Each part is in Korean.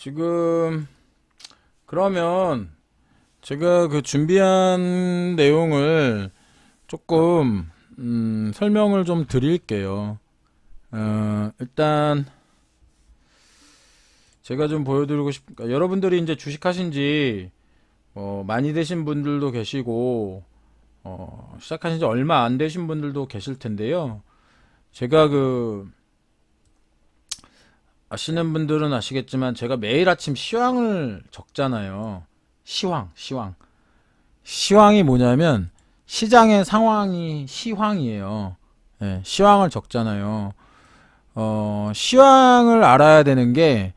지금 그러면 제가 그 준비한 내용을 조금 설명을 좀 드릴게요. 일단 제가 좀 보여드리고 싶으니까 여러분들이 이제 주식하신 지 많이 되신 분들도 계시고 시작하신 지 얼마 안 되신 분들도 계실 텐데요. 제가 아시는 분들은 아시겠지만 제가 매일 아침 시황을 적잖아요. 시황이 뭐냐면 시장의 상황이 시황이에요. 네, 시황을 적잖아요. 시황을 알아야 되는 게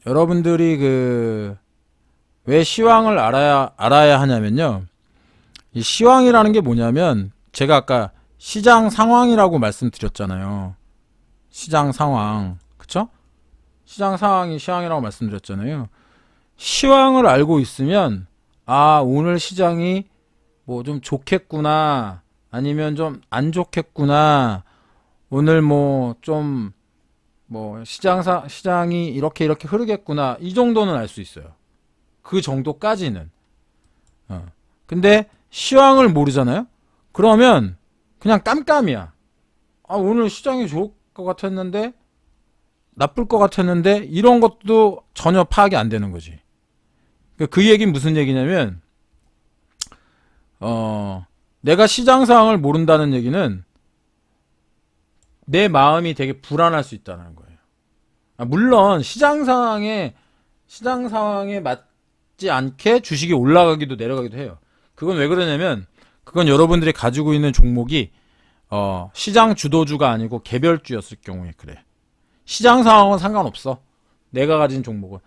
여러분들이 왜 시황을 알아야 하냐면요. 이 시황이라는 게 뭐냐면 제가 아까 시장 상황이라고 말씀드렸잖아요. 시장 상황, 그쵸? 시장 상황이 시황이라고 말씀드렸잖아요. 시황을 알고 있으면 오늘 시장이 뭐 좀 좋겠구나, 아니면 좀 안 좋겠구나, 오늘 시장이 이렇게 흐르겠구나, 이 정도는 알 수 있어요. 그 정도까지는. 근데 시황을 모르잖아요? 그러면 그냥 깜깜이야. 오늘 시장이 좋을 것 같았는데, 나쁠 것 같았는데, 이런 것도 전혀 파악이 안 되는 거지. 그 얘기는 무슨 얘기냐면, 내가 시장 상황을 모른다는 얘기는 내 마음이 되게 불안할 수 있다는 거예요. 물론 시장 상황에 맞지 않게 주식이 올라가기도 내려가기도 해요. 그건 왜 그러냐면, 그건 여러분들이 가지고 있는 종목이 시장 주도주가 아니고 개별주였을 경우에 그래. 시장 상황은 상관없어. 내가 가진 종목,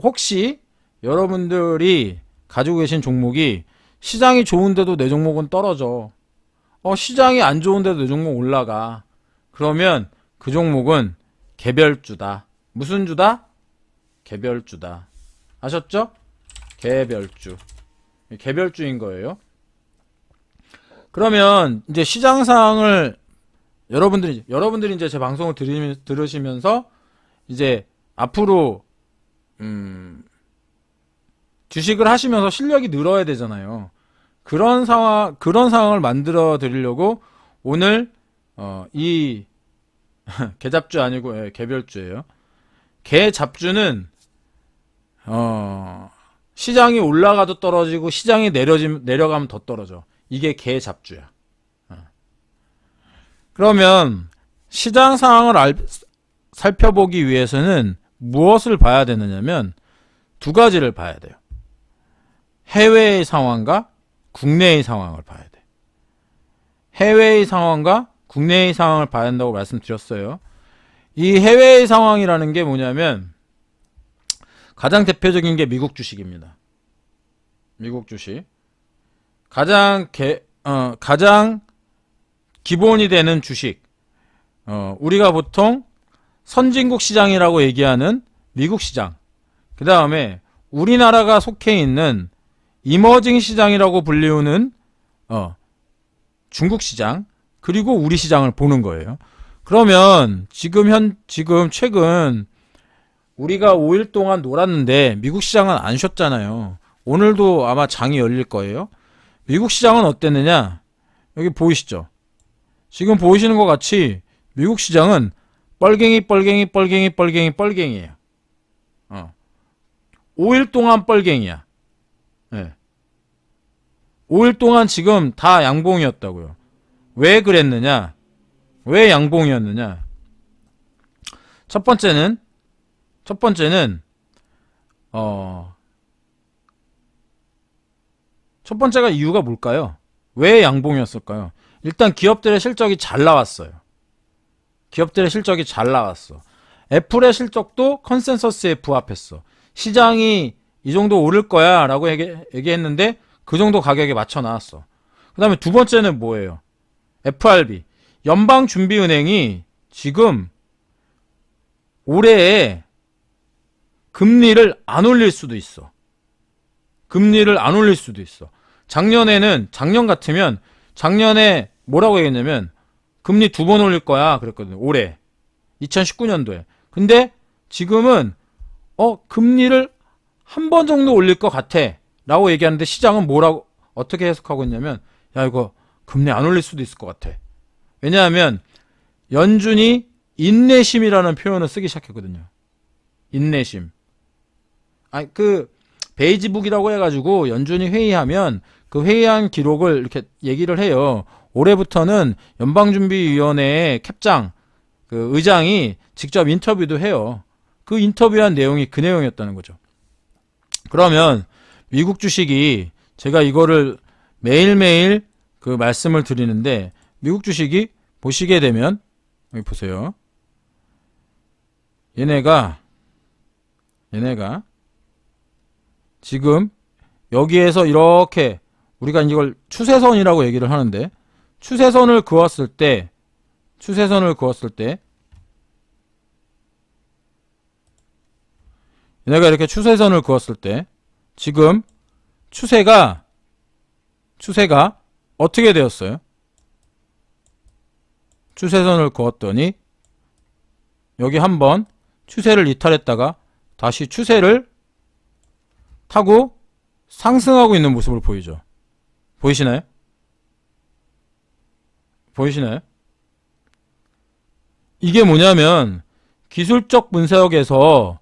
혹시 여러분들이 가지고 계신 종목이 시장이 좋은데도 내 종목은 떨어져. 시장이 안 좋은데도 내 종목 올라가. 그러면 그 종목은 개별주다. 무슨 주다? 개별주다. 아셨죠? 개별주인 거예요. 그러면 이제 시장 상황을 여러분들이 이제 제 방송을 들으시면서 이제 앞으로 주식을 하시면서 실력이 늘어야 되잖아요. 그런 상황을 만들어 드리려고 오늘 이 개잡주 아니고 개별주예요. 개잡주는 시장이 올라가도 떨어지고 시장이 내려가면 더 떨어져. 이게 개잡주야. 그러면 시장 상황을 살펴보기 위해서는 무엇을 봐야 되느냐면 두 가지를 봐야 돼요. 해외의 상황과 국내의 상황을 봐야 돼. 해외의 상황과 국내의 상황을 봐야 한다고 말씀드렸어요. 이 해외의 상황이라는 게 뭐냐면 가장 대표적인 게 미국 주식입니다. 미국 주식. 가장 기본이 되는 주식. 우리가 보통 선진국 시장이라고 얘기하는 미국 시장. 그 다음에 우리나라가 속해 있는 이머징 시장이라고 불리우는 중국 시장, 그리고 우리 시장을 보는 거예요. 그러면 지금 최근 우리가 5일 동안 놀았는데 미국 시장은 안 쉬었잖아요. 오늘도 아마 장이 열릴 거예요. 미국 시장은 어땠느냐? 여기 보이시죠? 지금 보이시는 것 같이 미국 시장은 뻘갱이에요. 5일 동안 뻘갱이야. 네. 5일 동안 지금 다 양봉이었다고요. 왜 그랬느냐? 왜 양봉이었느냐? 첫 번째는 첫 번째가 이유가 뭘까요? 왜 양봉이었을까요? 일단 기업들의 실적이 잘 나왔어요. 애플의 실적도 컨센서스에 부합했어. 시장이 이 정도 오를 거야 라고 얘기했는데 그 정도 가격에 맞춰 나왔어. 그 다음에 두 번째는 뭐예요? FRB, 연방준비은행이 지금 올해에 금리를 안 올릴 수도 있어. 작년 같으면 작년에 뭐라고 얘기했냐면 금리 2번 올릴 거야 그랬거든요. 올해 2019년도에. 근데 지금은 금리를 한 번 정도 올릴 것 같아 라고 얘기하는데 시장은 뭐라고 어떻게 해석하고 있냐면 야 이거 금리 안 올릴 수도 있을 것 같아. 왜냐하면 연준이 인내심이라는 표현을 쓰기 시작했거든요. 인내심. 베이지북이라고 해가지고 연준이 회의하면 그 회의한 기록을 이렇게 얘기를 해요. 올해부터는 연방준비위원회의 캡장 그 의장이 직접 인터뷰도 해요. 그 인터뷰한 내용이 그 내용이었다는 거죠. 그러면 미국 주식이 제가 이거를 매일매일 그 말씀을 드리는데 미국 주식이 보시게 되면 여기 보세요. 얘네가 지금 여기에서 이렇게 우리가 이걸 추세선이라고 얘기를 하는데 추세선을 그었을 때 얘네가 이렇게 추세선을 그었을 때 지금 추세가 어떻게 되었어요? 추세선을 그었더니 여기 한번 추세를 이탈했다가 다시 추세를 타고 상승하고 있는 모습을 보이죠. 보이시나요? 이게 뭐냐면 기술적 분석에서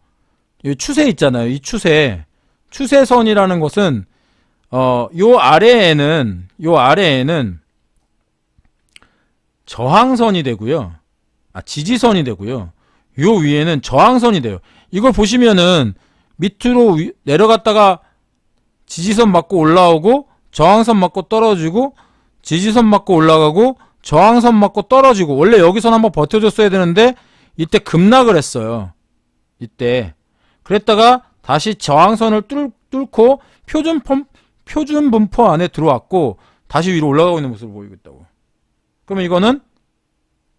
이 추세 있잖아요. 이 추세선이라는 것은 요 아래에는 저항선이 되고요. 지지선이 되고요. 요 위에는 저항선이 돼요. 이걸 보시면은 밑으로 내려갔다가 지지선 맞고 올라오고 저항선 맞고 떨어지고 지지선 맞고 올라가고 저항선 맞고 떨어지고 원래 여기선 한번 버텨줬어야 되는데 이때 급락을 했어요. 이때 그랬다가 다시 저항선을 뚫고 표준 분포 안에 들어왔고 다시 위로 올라가고 있는 모습을 보이고 있다고. 그러면 이거는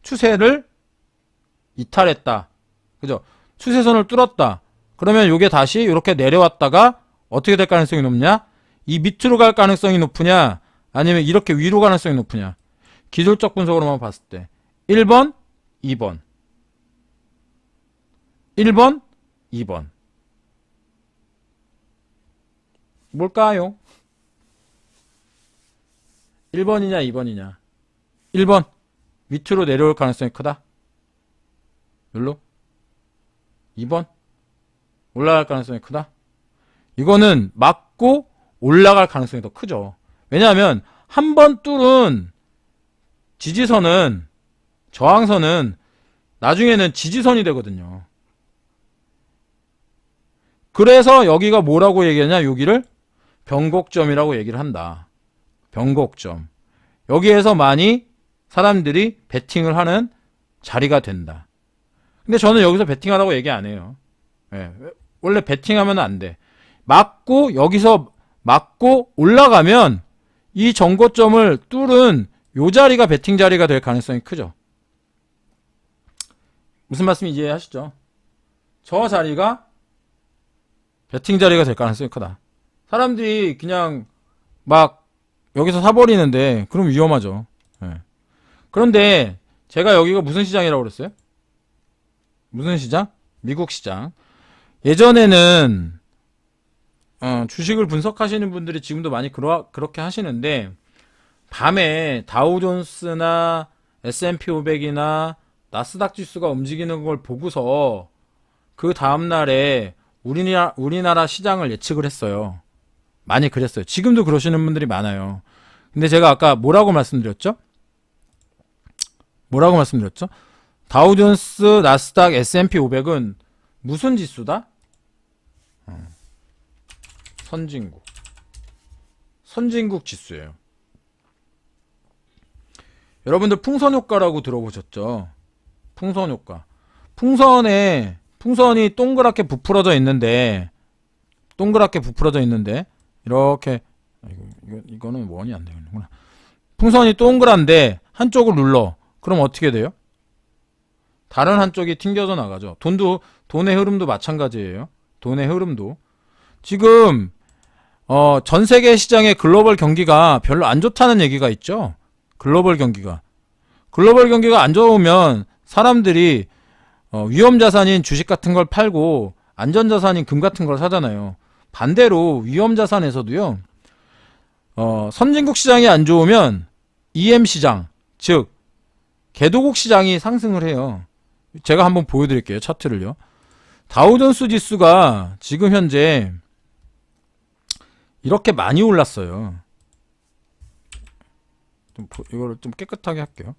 추세를 이탈했다. 그죠? 추세선을 뚫었다. 그러면 이게 다시 이렇게 내려왔다가 어떻게 될 가능성이 높냐? 이 밑으로 갈 가능성이 높으냐? 아니면 이렇게 위로 가능성이 높으냐? 기술적 분석으로만 봤을 때 1번, 2번 1번, 2번 뭘까요? 1번이냐 2번이냐 1번 밑으로 내려올 가능성이 크다. 별로? 2번 올라갈 가능성이 크다. 이거는 맞고 올라갈 가능성이 더 크죠. 왜냐하면 한 번 뚫은 지지선은 저항선은 나중에는 지지선이 되거든요. 그래서 여기가 뭐라고 얘기하냐? 여기를 변곡점이라고 얘기를 한다. 변곡점. 여기에서 많이 사람들이 베팅을 하는 자리가 된다. 근데 저는 여기서 베팅하라고 얘기 안 해요. 원래 베팅하면 안 돼. 여기서 맞고 올라가면 이 정고점을 뚫은 요 자리가 베팅 자리가 될 가능성이 크죠. 무슨 말씀인지 이해하시죠? 저 자리가 베팅 자리가 될 가능성이 크다. 사람들이 그냥 막 여기서 사버리는데 그럼 위험하죠. 그런데 제가 여기가 무슨 시장이라고 그랬어요? 무슨 시장? 미국 시장. 예전에는 주식을 분석하시는 분들이 지금도 많이 그렇게 하시는데 밤에 다우존스나 S&P 500이나 나스닥 지수가 움직이는 걸 보고서 그 다음날에 우리나라 시장을 예측을 했어요. 많이 그랬어요. 지금도 그러시는 분들이 많아요. 근데 제가 아까 뭐라고 말씀드렸죠? 다우존스, 나스닥, S&P 500은 무슨 지수다? 선진국 지수예요. 여러분들 풍선 효과라고 들어보셨죠? 풍선 효과. 풍선이 동그랗게 부풀어져 있는데 이렇게 이거는 원이 안 되는구나. 풍선이 동그란데 한쪽을 눌러. 그럼 어떻게 돼요? 다른 한쪽이 튕겨져 나가죠. 돈의 흐름도 마찬가지예요. 돈의 흐름도. 지금 전 세계 시장의 글로벌 경기가 별로 안 좋다는 얘기가 있죠. 글로벌 경기가 안 좋으면 사람들이 위험자산인 주식 같은 걸 팔고 안전자산인 금 같은 걸 사잖아요. 반대로 위험자산에서도요, 선진국 시장이 안 좋으면 EM 시장, 즉 개도국 시장이 상승을 해요. 제가 한번 보여드릴게요. 차트를요. 다우존스 지수가 지금 현재 이렇게 많이 올랐어요. 이거를 좀 깨끗하게 할게요.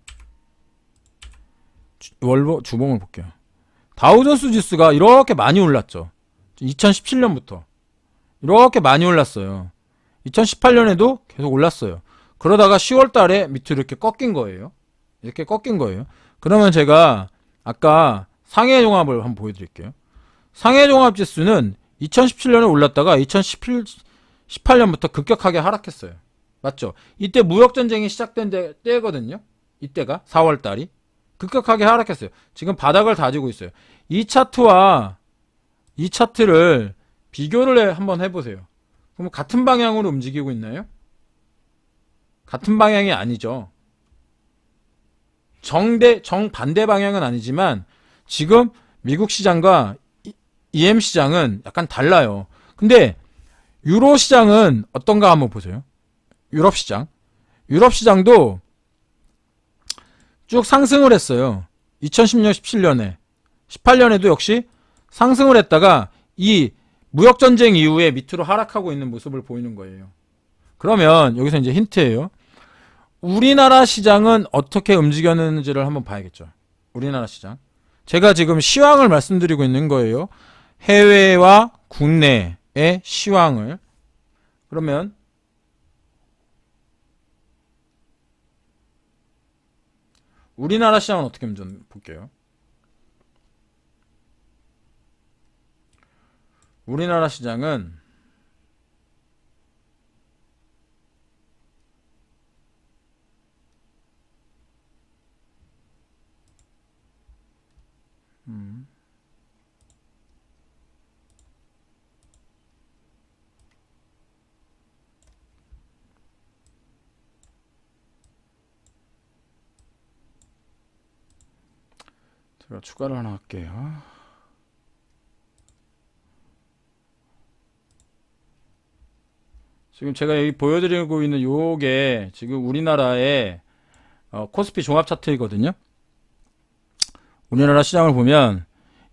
주봉을 볼게요. 다우존스 지수가 이렇게 많이 올랐죠. 2017년부터 이렇게 많이 올랐어요. 2018년에도 계속 올랐어요. 그러다가 10월 달에 밑으로 이렇게 꺾인 거예요. 이렇게 꺾인 거예요. 그러면 제가 아까 상해 종합을 한번 보여드릴게요. 상해 종합 지수는 2017년에 올랐다가 2018년부터 급격하게 하락했어요. 맞죠? 이때 무역전쟁이 시작된 때거든요. 이때가 4월 달이 급격하게 하락했어요. 지금 바닥을 다지고 있어요. 이 차트와 이 차트를 비교를 한번 해보세요. 그럼 같은 방향으로 움직이고 있나요? 같은 방향이 아니죠. 정반대 방향은 아니지만 지금 미국 시장과 EM 시장은 약간 달라요. 근데 유로 시장은 어떤가 한번 보세요. 유럽 시장. 유럽 시장도 쭉 상승을 했어요. 2010년, 17년에. 18년에도 역시 상승을 했다가 이 무역전쟁 이후에 밑으로 하락하고 있는 모습을 보이는 거예요. 그러면 여기서 이제 힌트예요. 우리나라 시장은 어떻게 움직였는지를 한번 봐야겠죠. 우리나라 시장. 제가 지금 시황을 말씀드리고 있는 거예요. 해외와 국내의 시황을. 그러면 우리나라 시장은 어떻게 좀 볼게요. 우리나라 시장은 제가 추가를 하나 할게요. 지금 제가 여기 보여드리고 있는 요게 지금 우리나라의 코스피 종합 차트이거든요. 우리나라 시장을 보면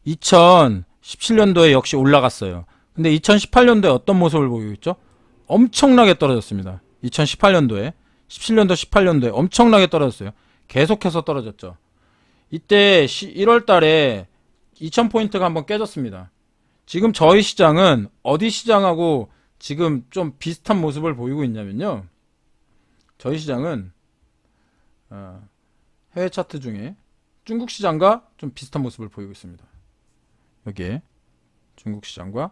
2017년도에 역시 올라갔어요. 근데 2018년도에 어떤 모습을 보이고 있죠? 엄청나게 떨어졌습니다. 2018년도에 17년도 18년도에 엄청나게 떨어졌어요. 계속해서 떨어졌죠. 이때 1월 달에 2000포인트가 한번 깨졌습니다. 지금 저희 시장은 어디 시장하고 지금 좀 비슷한 모습을 보이고 있냐면요. 저희 시장은 해외 차트 중에 중국 시장과 좀 비슷한 모습을 보이고 있습니다. 여기에 중국 시장과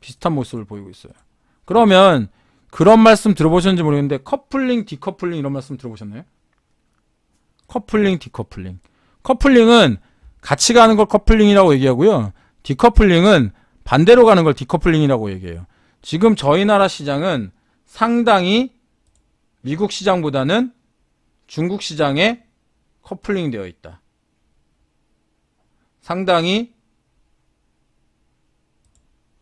비슷한 모습을 보이고 있어요. 그러면 그런 말씀 들어보셨는지 모르겠는데 커플링, 디커플링 이런 말씀 들어보셨나요? 커플링, 디커플링. 커플링은 같이 가는 걸 커플링이라고 얘기하고요. 디커플링은 반대로 가는 걸 디커플링이라고 얘기해요. 지금 저희 나라 시장은 상당히 미국 시장보다는 중국 시장에 커플링 되어 있다. 상당히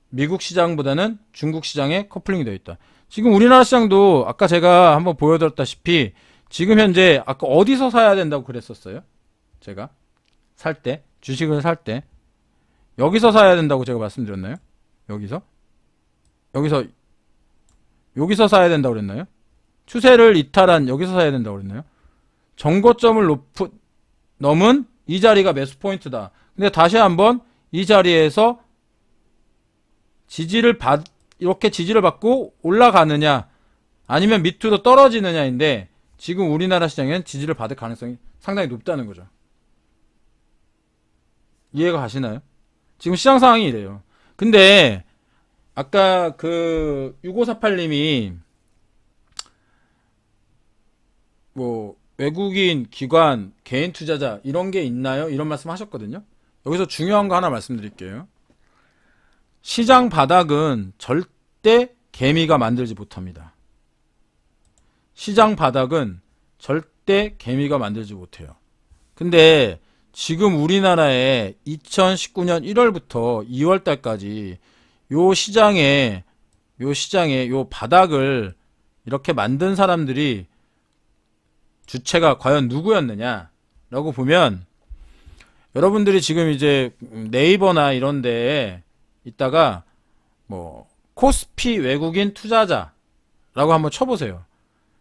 미국 시장보다는 중국 시장에 커플링이 되어 있다. 지금 우리나라 시장도 아까 제가 한번 보여드렸다시피 지금 현재 아까 어디서 사야 된다고 그랬었어요? 제가 살 때, 주식을 살 때 여기서 사야 된다고 제가 말씀드렸나요? 여기서 사야 된다고 그랬나요? 추세를 이탈한 여기서 사야 된다고 그랬나요? 정고점을 넘은 이 자리가 매수 포인트다. 근데 다시 한번 이 자리에서 이렇게 지지를 받고 올라가느냐 아니면 밑으로 떨어지느냐인데 지금 우리나라 시장엔 지지를 받을 가능성이 상당히 높다는 거죠. 이해가 가시나요? 지금 시장 상황이 이래요. 근데 아까 그 6548님이 뭐 외국인, 기관, 개인 투자자 이런 게 있나요? 이런 말씀 하셨거든요. 여기서 중요한 거 하나 말씀드릴게요. 시장 바닥은 절대 개미가 만들지 못합니다. 시장 바닥은 절대 개미가 만들지 못해요. 근데 지금 우리나라에 2019년 1월부터 2월 달까지 요 시장에 요 바닥을 이렇게 만든 사람들이 주체가 과연 누구였느냐라고 보면, 여러분들이 지금 이제 네이버나 이런 데에 있다가 뭐 코스피 외국인 투자자라고 한번 쳐보세요.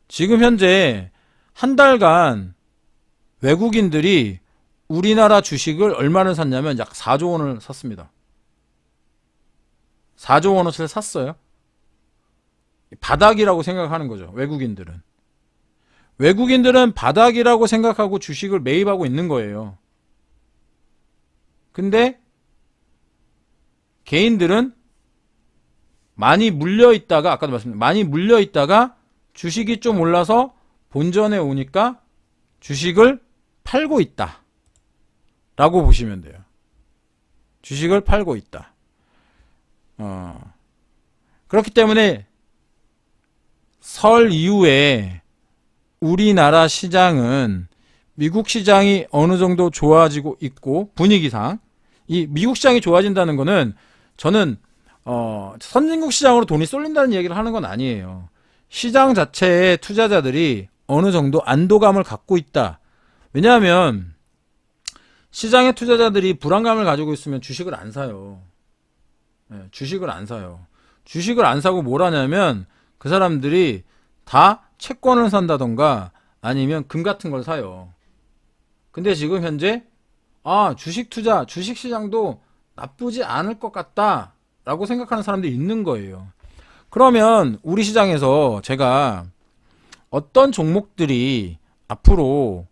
지금 현재 한 달간 외국인들이 우리나라 주식을 얼마를 샀냐면 약 4조 원을 샀습니다. 4조 원어치를 샀어요. 바닥이라고 생각하는 거죠. 외국인들은 바닥이라고 생각하고 주식을 매입하고 있는 거예요. 근데 개인들은 많이 물려있다가, 아까도 말씀드렸는데 많이 물려있다가 주식이 좀 올라서 본전에 오니까 주식을 팔고 있다 라고 보시면 돼요. 주식을 팔고 있다. 그렇기 때문에 설 이후에 우리나라 시장은 미국 시장이 어느 정도 좋아지고 있고, 분위기상 이 미국 시장이 좋아진다는 거는 저는 선진국 시장으로 돈이 쏠린다는 얘기를 하는 건 아니에요. 시장 자체의 투자자들이 어느 정도 안도감을 갖고 있다. 왜냐하면 시장의 투자자들이 불안감을 가지고 있으면 주식을 안 사요. 주식을 안 사요. 주식을 안 사고 뭘 하냐면 그 사람들이 다 채권을 산다던가 아니면 금 같은 걸 사요. 근데 지금 현재 주식 투자, 주식 시장도 나쁘지 않을 것 같다 라고 생각하는 사람들이 있는 거예요. 그러면 우리 시장에서 제가 어떤 종목들이 앞으로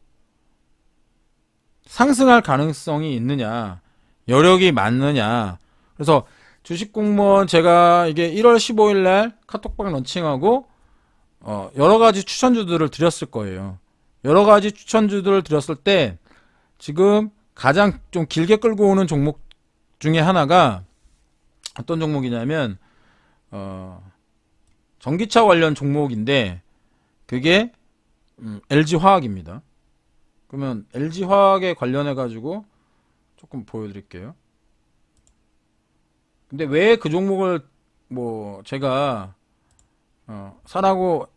상승할 가능성이 있느냐, 여력이 많느냐. 그래서 주식공무원 제가 이게 1월 15일 날 카톡방 런칭하고 여러 가지 추천주들을 드렸을 거예요. 여러 가지 추천주들을 드렸을 때 지금 가장 좀 길게 끌고 오는 종목 중에 하나가 어떤 종목이냐면 전기차 관련 종목인데 그게 LG화학입니다. 그러면 LG화학에 관련해 가지고 조금 보여드릴게요. 근데 왜 그 종목을 뭐 제가 사라고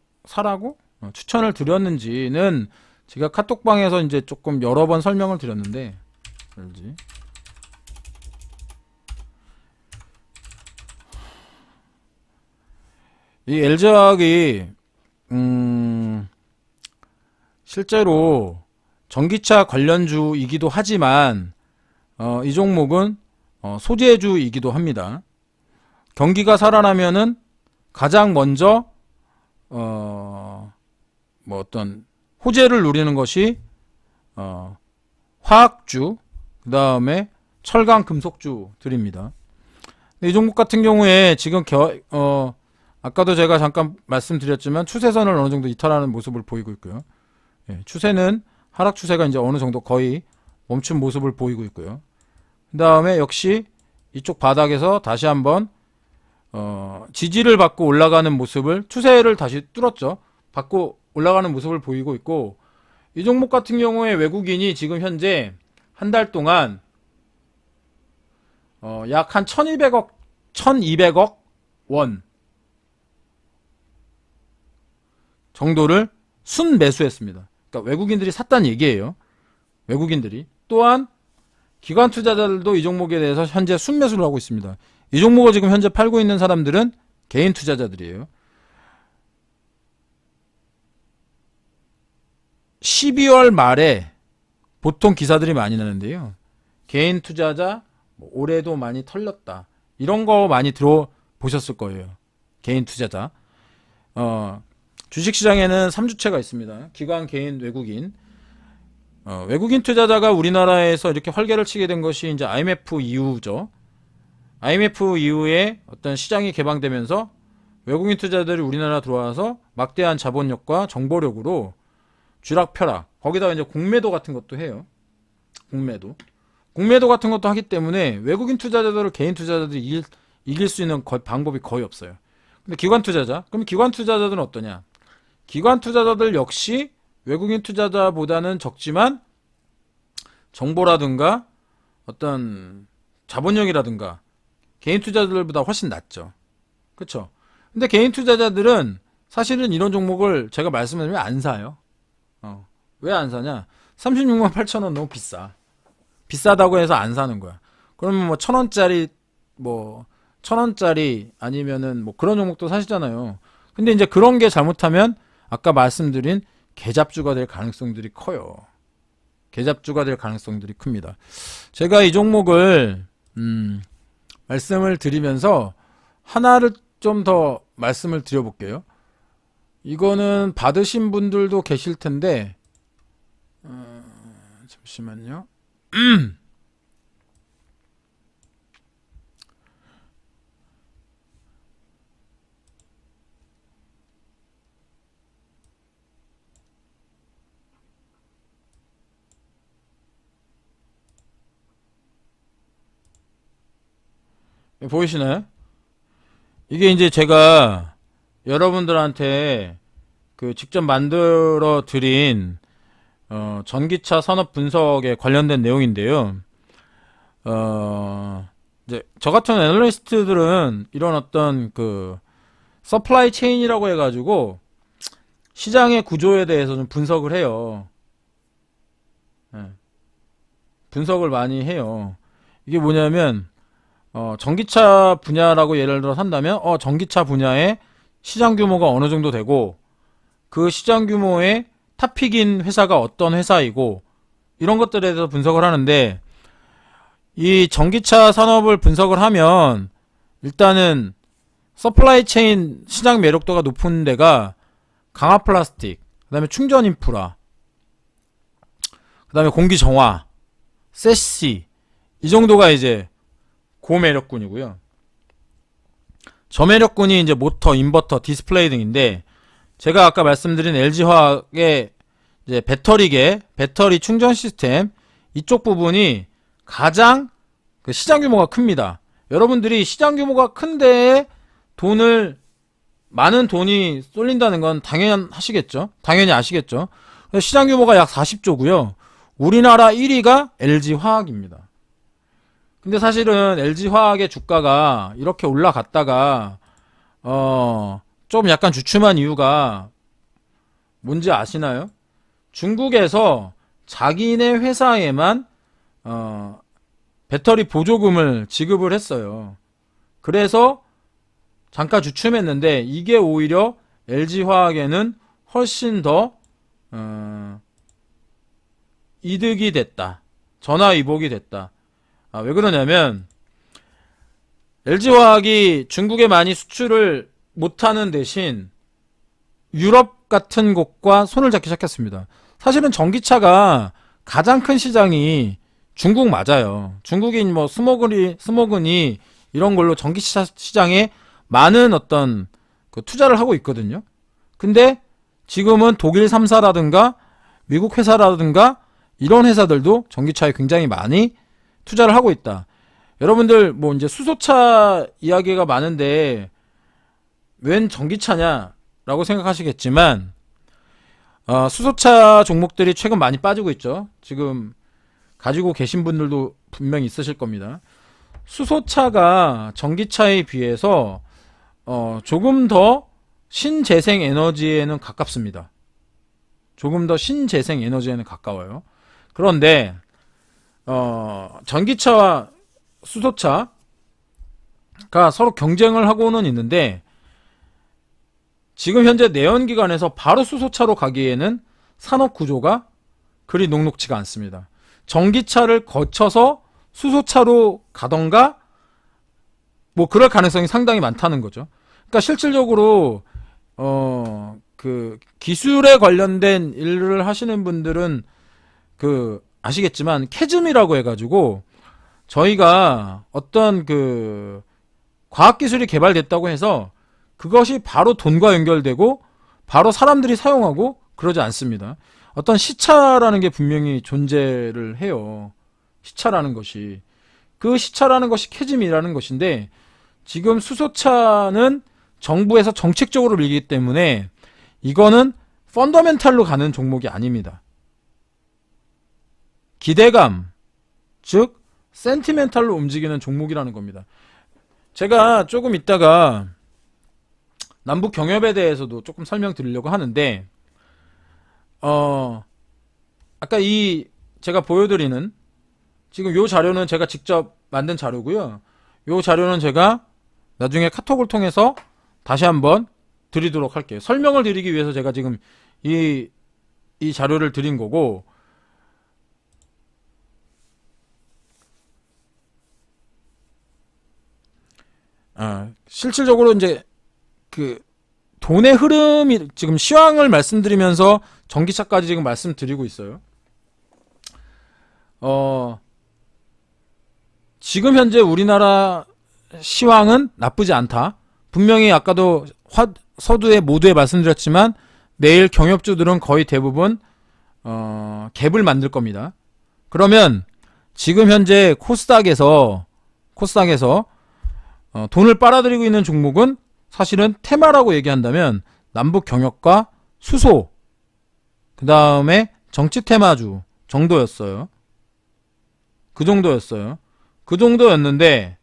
추천을 드렸는지는 제가 카톡방에서 이제 조금 여러 번 설명을 드렸는데, LG 이 LG화학이 실제로 전기차 관련주이기도 하지만 이 종목은 소재주이기도 합니다. 경기가 살아나면은 가장 먼저 뭐 어떤 호재를 누리는 것이 화학주, 그 다음에 철강 금속주들입니다. 이 종목 같은 경우에 지금 아까도 제가 잠깐 말씀드렸지만 추세선을 어느 정도 이탈하는 모습을 보이고 있고요. 추세는 하락 추세가 이제 어느 정도 거의 멈춘 모습을 보이고 있고요. 그 다음에 역시 이쪽 바닥에서 다시 한번 지지를 받고 올라가는 모습을, 추세를 다시 뚫었죠. 받고 올라가는 모습을 보이고 있고, 이 종목 같은 경우에 외국인이 지금 현재 한 달 동안 약 한 1200억 원 정도를 순매수했습니다. 그러니까 외국인들이 샀다는 얘기예요. 외국인들이. 또한 기관 투자자들도 이 종목에 대해서 현재 순매수를 하고 있습니다. 이 종목을 지금 현재 팔고 있는 사람들은 개인 투자자들이에요. 12월 말에 보통 기사들이 많이 나는데요. 개인 투자자 올해도 많이 털렸다. 이런 거 많이 들어보셨을 거예요. 개인 투자자. 주식시장에는 3주체가 있습니다. 기관, 개인, 외국인. 외국인 투자자가 우리나라에서 이렇게 활개를 치게 된 것이 이제 IMF 이후죠. IMF 이후에 어떤 시장이 개방되면서 외국인 투자자들이 우리나라 들어와서 막대한 자본력과 정보력으로 쥐락펴락, 거기다가 이제 공매도 같은 것도 해요. 공매도 같은 것도 하기 때문에 외국인 투자자들을 개인 투자자들이 이길 수 있는 방법이 거의 없어요. 근데 기관 투자자? 그럼 기관 투자자들은 어떠냐? 기관 투자자들 역시 외국인 투자자보다는 적지만 정보라든가 어떤 자본력이라든가 개인 투자자들보다 훨씬 낮죠. 그쵸? 근데 개인 투자자들은 사실은 이런 종목을 제가 말씀드리면 안 사요. 왜 안 사냐? 36만 8천 원 너무 비싸. 비싸다고 해서 안 사는 거야. 그러면 뭐 1,000원짜리 뭐 1,000원짜리 아니면은 뭐 그런 종목도 사시잖아요. 근데 이제 그런 게 잘못하면 아까 말씀드린 개잡주가 될 가능성들이 커요. 개잡주가 될 가능성들이 큽니다. 제가 이 종목을 말씀을 드리면서 하나를 좀 더 말씀을 드려볼게요. 이거는 받으신 분들도 계실 텐데 잠시만요. 보이시나요? 이게 이제 제가 여러분들한테 그 직접 만들어 드린 전기차 산업 분석에 관련된 내용인데요. 이제 저 같은 애널리스트들은 이런 어떤 그 서플라이 체인이라고 해가지고 시장의 구조에 대해서 좀 분석을 해요. 분석을 많이 해요. 이게 뭐냐면 전기차 분야라고 예를 들어 산다면 전기차 분야의 시장 규모가 어느 정도 되고 그 시장 규모의 탑픽인 회사가 어떤 회사이고 이런 것들에 대해서 분석을 하는데 이 전기차 산업을 분석을 하면 일단은 서플라이 체인 시장 매력도가 높은 데가 강화 플라스틱, 그 다음에 충전 인프라, 그 다음에 공기 정화, 세시 이 정도가 이제 고매력군이고요. 저매력군이 이제 모터, 인버터, 디스플레이 등인데 제가 아까 말씀드린 LG화학의 이제 배터리 충전 시스템 이쪽 부분이 가장 그 시장 규모가 큽니다. 여러분들이 시장 규모가 큰 데에 많은 돈이 쏠린다는 건 당연히 아시겠죠. 시장 규모가 약 40조고요. 우리나라 1위가 LG화학입니다. 근데 사실은 LG화학의 주가가 이렇게 올라갔다가 좀 약간 주춤한 이유가 뭔지 아시나요? 중국에서 자기네 회사에만 배터리 보조금을 지급을 했어요. 그래서 잠깐 주춤했는데 이게 오히려 LG화학에는 훨씬 더 이득이 됐다. 전화위복이 됐다. 왜 그러냐면 LG화학이 중국에 많이 수출을 못하는 대신 유럽 같은 곳과 손을 잡기 시작했습니다. 사실은 전기차가 가장 큰 시장이 중국 맞아요. 중국이 뭐 스모그니 이런 걸로 전기차 시장에 많은 어떤 그 투자를 하고 있거든요. 근데 지금은 독일 3사라든가 미국 회사라든가 이런 회사들도 전기차에 굉장히 많이 투자를 하고 있다. 여러분들 뭐 이제 수소차 이야기가 많은데 웬 전기차냐라고 생각하시겠지만 수소차 종목들이 최근 많이 빠지고 있죠. 지금 가지고 계신 분들도 분명히 있으실 겁니다. 수소차가 전기차에 비해서 조금 더 신재생 에너지에는 가깝습니다. 조금 더 신재생 에너지에는 가까워요. 그런데 전기차와 수소차가 서로 경쟁을 하고는 있는데 지금 현재 내연기관에서 바로 수소차로 가기에는 산업 구조가 그리 녹록지가 않습니다. 전기차를 거쳐서 수소차로 가던가 뭐 그럴 가능성이 상당히 많다는 거죠. 그러니까 실질적으로 그 기술에 관련된 일을 하시는 분들은 그 아시겠지만 캐즘이라고 해가지고 저희가 어떤 그 과학기술이 개발됐다고 해서 그것이 바로 돈과 연결되고 바로 사람들이 사용하고 그러지 않습니다. 어떤 시차라는 게 분명히 존재를 해요. 시차라는 것이. 그 시차라는 것이 캐즘이라는 것인데 지금 수소차는 정부에서 정책적으로 밀기 때문에 이거는 펀더멘탈로 가는 종목이 아닙니다. 기대감, 즉 센티멘탈로 움직이는 종목이라는 겁니다. 제가 조금 있다가 남북 경협에 대해서도 조금 설명드리려고 하는데 아까 제가 보여드리는 지금 요 자료는 제가 직접 만든 자료고요. 요 자료는 제가 나중에 카톡을 통해서 다시 한번 드리도록 할게요. 설명을 드리기 위해서 제가 지금 이 자료를 드린 거고, 실질적으로 이제 그 돈의 흐름이 지금 시황을 말씀드리면서 전기차까지 지금 말씀드리고 있어요. 지금 현재 우리나라 시황은 나쁘지 않다. 분명히 아까도 서두에 모두에 말씀드렸지만 내일 경협주들은 거의 대부분 갭을 만들 겁니다. 그러면 지금 현재 코스닥에서 돈을 빨아들이고 있는 종목은 사실은 테마라고 얘기한다면 남북 경협과 수소, 그 다음에 정치 테마주 정도였어요. 그 정도였는데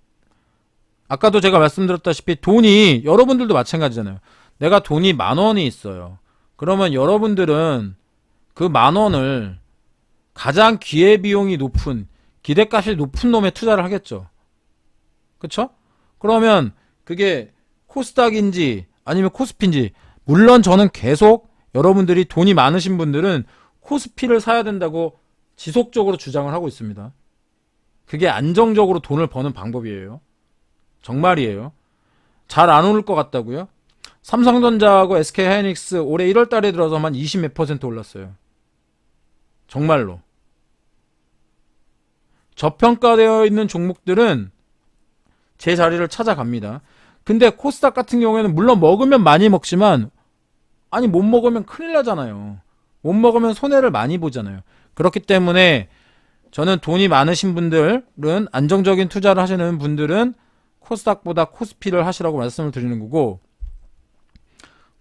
아까도 제가 말씀드렸다시피 돈이, 여러분들도 마찬가지잖아요. 내가 돈이 10,000원이 있어요. 그러면 여러분들은 그 10,000원을 가장 기회비용이 높은, 기대값이 높은 놈에 투자를 하겠죠. 그쵸? 그러면 그게 코스닥인지 아니면 코스피인지, 물론 저는 계속 여러분들이 돈이 많으신 분들은 코스피를 사야 된다고 지속적으로 주장을 하고 있습니다. 그게 안정적으로 돈을 버는 방법이에요. 정말이에요. 잘 안 오를 것 같다고요? 삼성전자하고 SK하이닉스 올해 1월달에 들어서만 20몇 % 올랐어요. 정말로. 저평가되어 있는 종목들은 제 자리를 찾아갑니다. 근데 코스닥 같은 경우에는 물론 먹으면 많이 먹지만, 아니 못 먹으면 큰일 나잖아요. 못 먹으면 손해를 많이 보잖아요. 그렇기 때문에 저는 돈이 많으신 분들은, 안정적인 투자를 하시는 분들은 코스닥보다 코스피를 하시라고 말씀을 드리는 거고,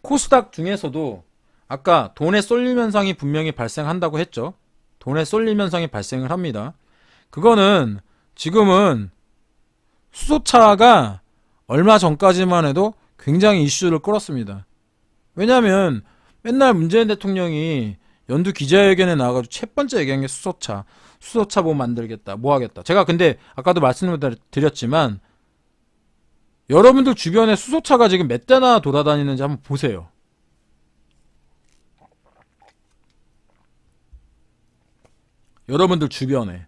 코스닥 중에서도 아까 돈의 쏠림 현상이 분명히 발생한다고 했죠. 돈의 쏠림 현상이 발생을 합니다. 그거는 지금은 수소차가 얼마 전까지만 해도 굉장히 이슈를 끌었습니다. 왜냐하면 맨날 문재인 대통령이 연두 기자회견에 나와가지고 첫 번째 얘기한 게 수소차 뭐 만들겠다, 뭐 하겠다. 제가 근데 아까도 말씀드렸지만 여러분들 주변에 수소차가 지금 몇 대나 돌아다니는지 한번 보세요. 여러분들 주변에.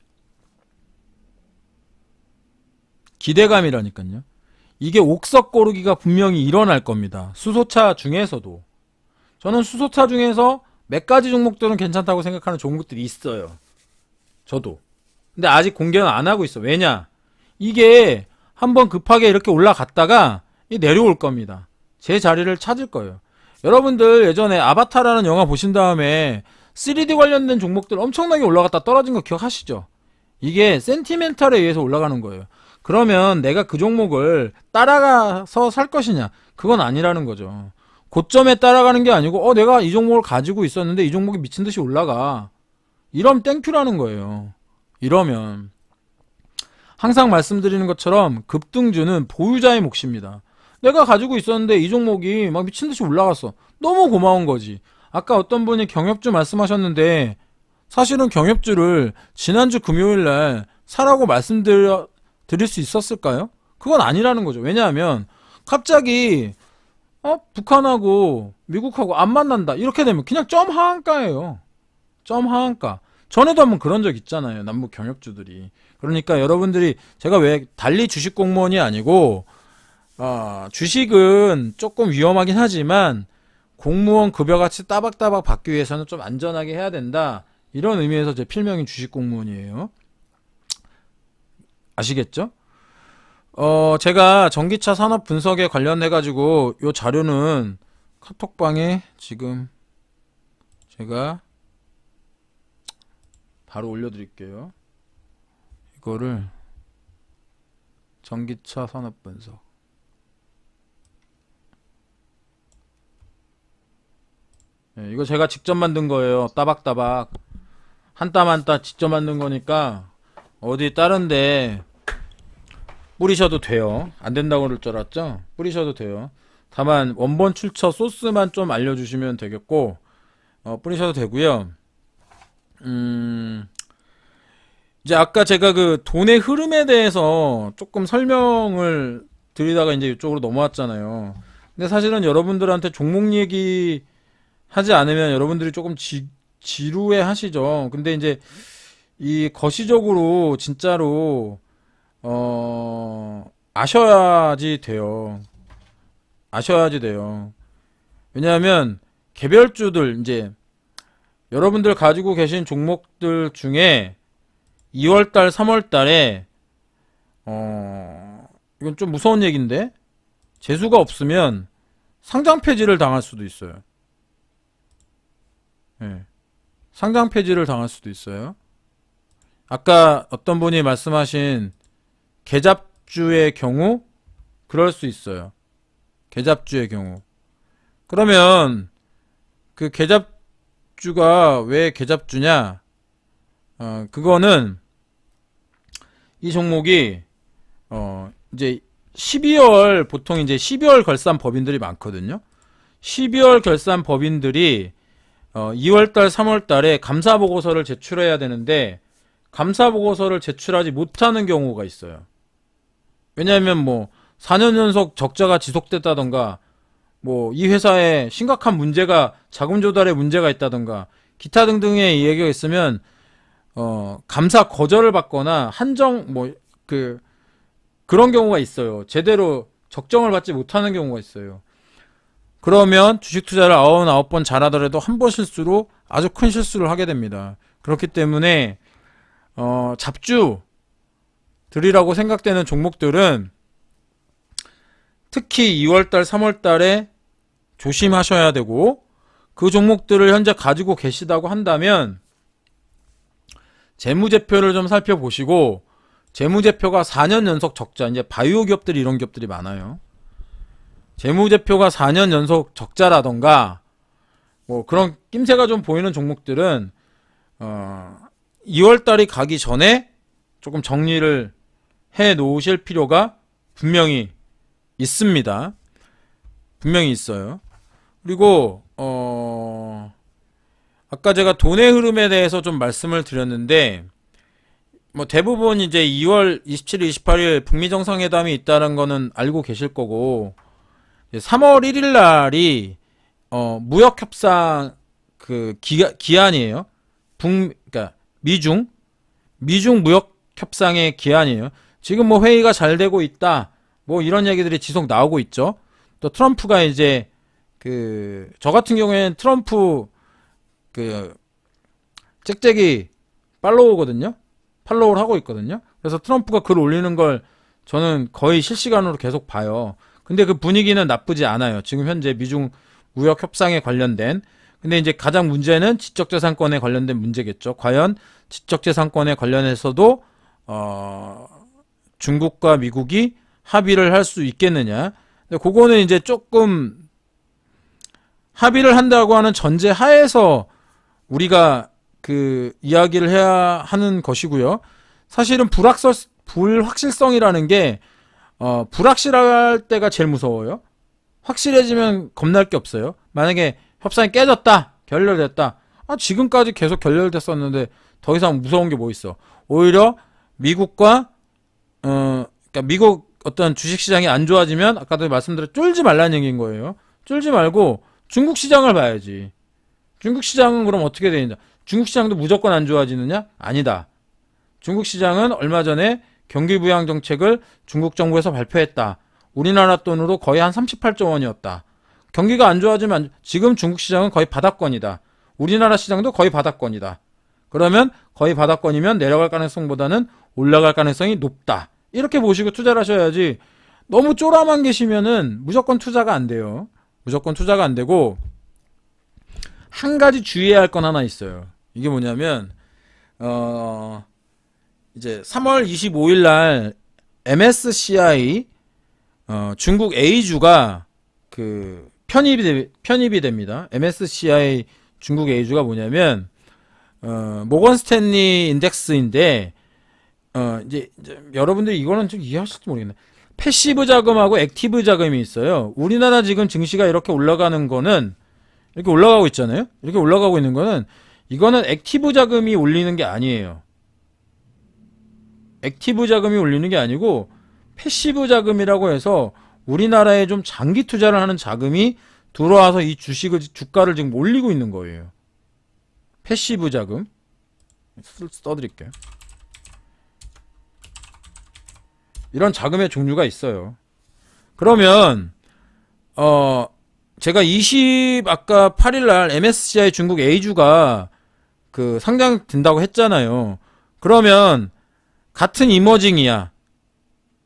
기대감이라니까요. 이게 옥석 고르기가 분명히 일어날 겁니다. 수소차 중에서도. 저는 수소차 중에서 몇 가지 종목들은 괜찮다고 생각하는 종목들이 있어요. 저도. 근데 아직 공개는 안 하고 있어. 왜냐? 이게 한번 급하게 이렇게 올라갔다가 내려올 겁니다. 제 자리를 찾을 거예요. 여러분들 예전에 아바타라는 영화 보신 다음에 3D 관련된 종목들 엄청나게 올라갔다 떨어진 거 기억하시죠? 이게 센티멘탈에 의해서 올라가는 거예요. 그러면 내가 그 종목을 따라가서 살 것이냐? 그건 아니라는 거죠. 고점에 따라가는 게 아니고 내가 이 종목을 가지고 있었는데 이 종목이 미친듯이 올라가. 이러면 땡큐라는 거예요. 이러면 항상 말씀드리는 것처럼 급등주는 보유자의 몫입니다. 내가 가지고 있었는데 이 종목이 막 미친듯이 올라갔어. 너무 고마운 거지. 아까 어떤 분이 경협주 말씀하셨는데 사실은 경협주를 지난주 금요일날 사라고 말씀드릴 수 있었을까요? 그건 아니라는 거죠. 왜냐하면 갑자기 북한하고 미국하고 안 만난다 이렇게 되면 그냥 점 하한가예요. 점 하한가. 전에도 한번 그런 적 있잖아요. 남북 경협주들이. 그러니까 여러분들이, 제가 왜 달리 주식 공무원이 아니고 주식은 조금 위험하긴 하지만 공무원 급여같이 따박따박 받기 위해서는 좀 안전하게 해야 된다, 이런 의미에서 제 필명인 주식 공무원이에요. 아시겠죠? 제가 전기차 산업 분석에 관련해가지고 요 자료는 카톡방에 지금 제가 바로 올려드릴게요. 이거를 전기차 산업 분석. 이거 제가 직접 만든 거예요. 따박따박. 한 땀 한 땀 직접 만든 거니까 어디 다른데 뿌리셔도 돼요. 안 된다고 그럴 줄 알았죠? 뿌리셔도 돼요. 다만 원본 출처 소스만 좀 알려주시면 되겠고 뿌리셔도 되고요. 이제 아까 제가 그 돈의 흐름에 대해서 조금 설명을 드리다가 이제 이쪽으로 넘어왔잖아요. 근데 사실은 여러분들한테 종목 얘기 하지 않으면 여러분들이 조금 지루해 하시죠. 근데 이제 이 거시적으로 진짜로 아셔야지 돼요. 아셔야지 돼요. 왜냐하면 개별주들 이제 여러분들 가지고 계신 종목들 중에 2월달, 3월달에 이건 좀 무서운 얘기인데 재수가 없으면 상장 폐지를 당할 수도 있어요. 예. 상장 폐지를 당할 수도 있어요. 아까 어떤 분이 말씀하신 계잡주의 경우 그럴 수 있어요. 계잡주의 경우. 그러면 그 계잡주가 왜 계잡주냐? 그거는 이 종목이 이제 12월 보통 이제 12월 결산 법인들이 많거든요. 12월 결산 법인들이 2월달, 3월달에 감사 보고서를 제출해야 되는데 감사 보고서를 제출하지 못하는 경우가 있어요. 왜냐하면 뭐 4년 연속 적자가 지속됐다던가 뭐 이 회사에 심각한 문제가 자금 조달에 문제가 있다던가 기타 등등의 얘기가 있으면 감사 거절을 받거나 한정 그런 경우가 있어요. 제대로 적정을 받지 못하는 경우가 있어요. 그러면 주식 투자를 99번 잘하더라도 한 번 실수로 아주 큰 실수를 하게 됩니다. 그렇기 때문에 잡주들이라고 생각되는 종목들은 특히 2월달, 3월달에 조심하셔야 되고 그 종목들을 현재 가지고 계시다고 한다면 재무제표를 좀 살펴보시고 재무제표가 4년 연속 적자, 이제 바이오 기업들이 이런 기업들이 많아요. 재무제표가 4년 연속 적자라던가 뭐 그런 낌새가 좀 보이는 종목들은 2월달이 가기 전에 조금 정리를 해 놓으실 필요가 분명히 있습니다. 분명히 있어요. 그리고 아까 제가 돈의 흐름에 대해서 좀 말씀을 드렸는데 뭐 대부분 이제 2월 27일, 28일 북미 정상회담이 있다는 거는 알고 계실 거고 3월 1일 날이 무역 협상 그 기한이에요. 그러니까 미중 무역 협상의 기한이에요. 지금 뭐 회의가 잘 되고 있다. 뭐 이런 얘기들이 지속 나오고 있죠. 또 트럼프가 이제 저 같은 경우에는 트럼프 짹짹이 팔로우거든요. 팔로우를 하고 있거든요. 그래서 트럼프가 글 올리는 걸 저는 거의 실시간으로 계속 봐요. 근데 그 분위기는 나쁘지 않아요. 지금 현재 미중 무역 협상에 관련된. 근데 이제 가장 문제는 지적재산권에 관련된 문제겠죠. 과연 지적재산권에 관련해서도 중국과 미국이 합의를 할 수 있겠느냐. 근데 그거는 이제 조금 합의를 한다고 하는 전제 하에서 우리가 그 이야기를 해야 하는 것이고요. 사실은 불확실성이라는 게 불확실할 때가 제일 무서워요. 확실해지면 겁날 게 없어요. 만약에 협상이 깨졌다, 결렬됐다. 지금까지 계속 결렬됐었는데 더 이상 무서운 게 뭐 있어? 오히려 미국과 그러니까 미국 어떤 주식시장이 안 좋아지면 아까도 말씀드렸 쫄지 말라는 얘기인 거예요. 쫄지 말고 중국 시장을 봐야지. 중국 시장은 그럼 어떻게 되느냐? 중국 시장도 무조건 안 좋아지느냐? 아니다. 중국 시장은 얼마 전에 경기 부양 정책을 중국 정부에서 발표했다. 우리나라 돈으로 거의 한 38조 원이었다. 경기가 안 좋아지면 지금 중국 시장은 거의 바닥권이다. 우리나라 시장도 거의 바닥권이다. 그러면 거의 바닥권이면 내려갈 가능성보다는 올라갈 가능성이 높다. 이렇게 보시고 투자를 하셔야지 너무 쫄아만 계시면은 무조건 투자가 안 돼요. 무조건 투자가 안 되고 한 가지 주의해야 할 건 하나 있어요. 이게 뭐냐면 이제 3월 25일 날 MSCI 중국 A주가 편입이 됩니다. MSCI 중국 A주가 뭐냐면 모건 스탠리 인덱스인데, 이제 여러분들이 이거는 좀 이해하실지 모르겠네. 패시브 자금하고 액티브 자금이 있어요. 우리나라 지금 증시가 이렇게 올라가는 거는, 이렇게 올라가고 있잖아요? 이렇게 올라가고 있는 거는, 이거는 액티브 자금이 올리는 게 아니에요. 액티브 자금이 올리는 게 아니고, 패시브 자금이라고 해서, 우리나라에 좀 장기 투자를 하는 자금이 들어와서 이 주가를 지금 올리고 있는 거예요. 패시브 자금. 써드릴게요. 이런 자금의 종류가 있어요. 그러면 제가 아까 8일날 MSCI 중국 A주가 그 상장된다고 했잖아요. 그러면 같은 이머징이야.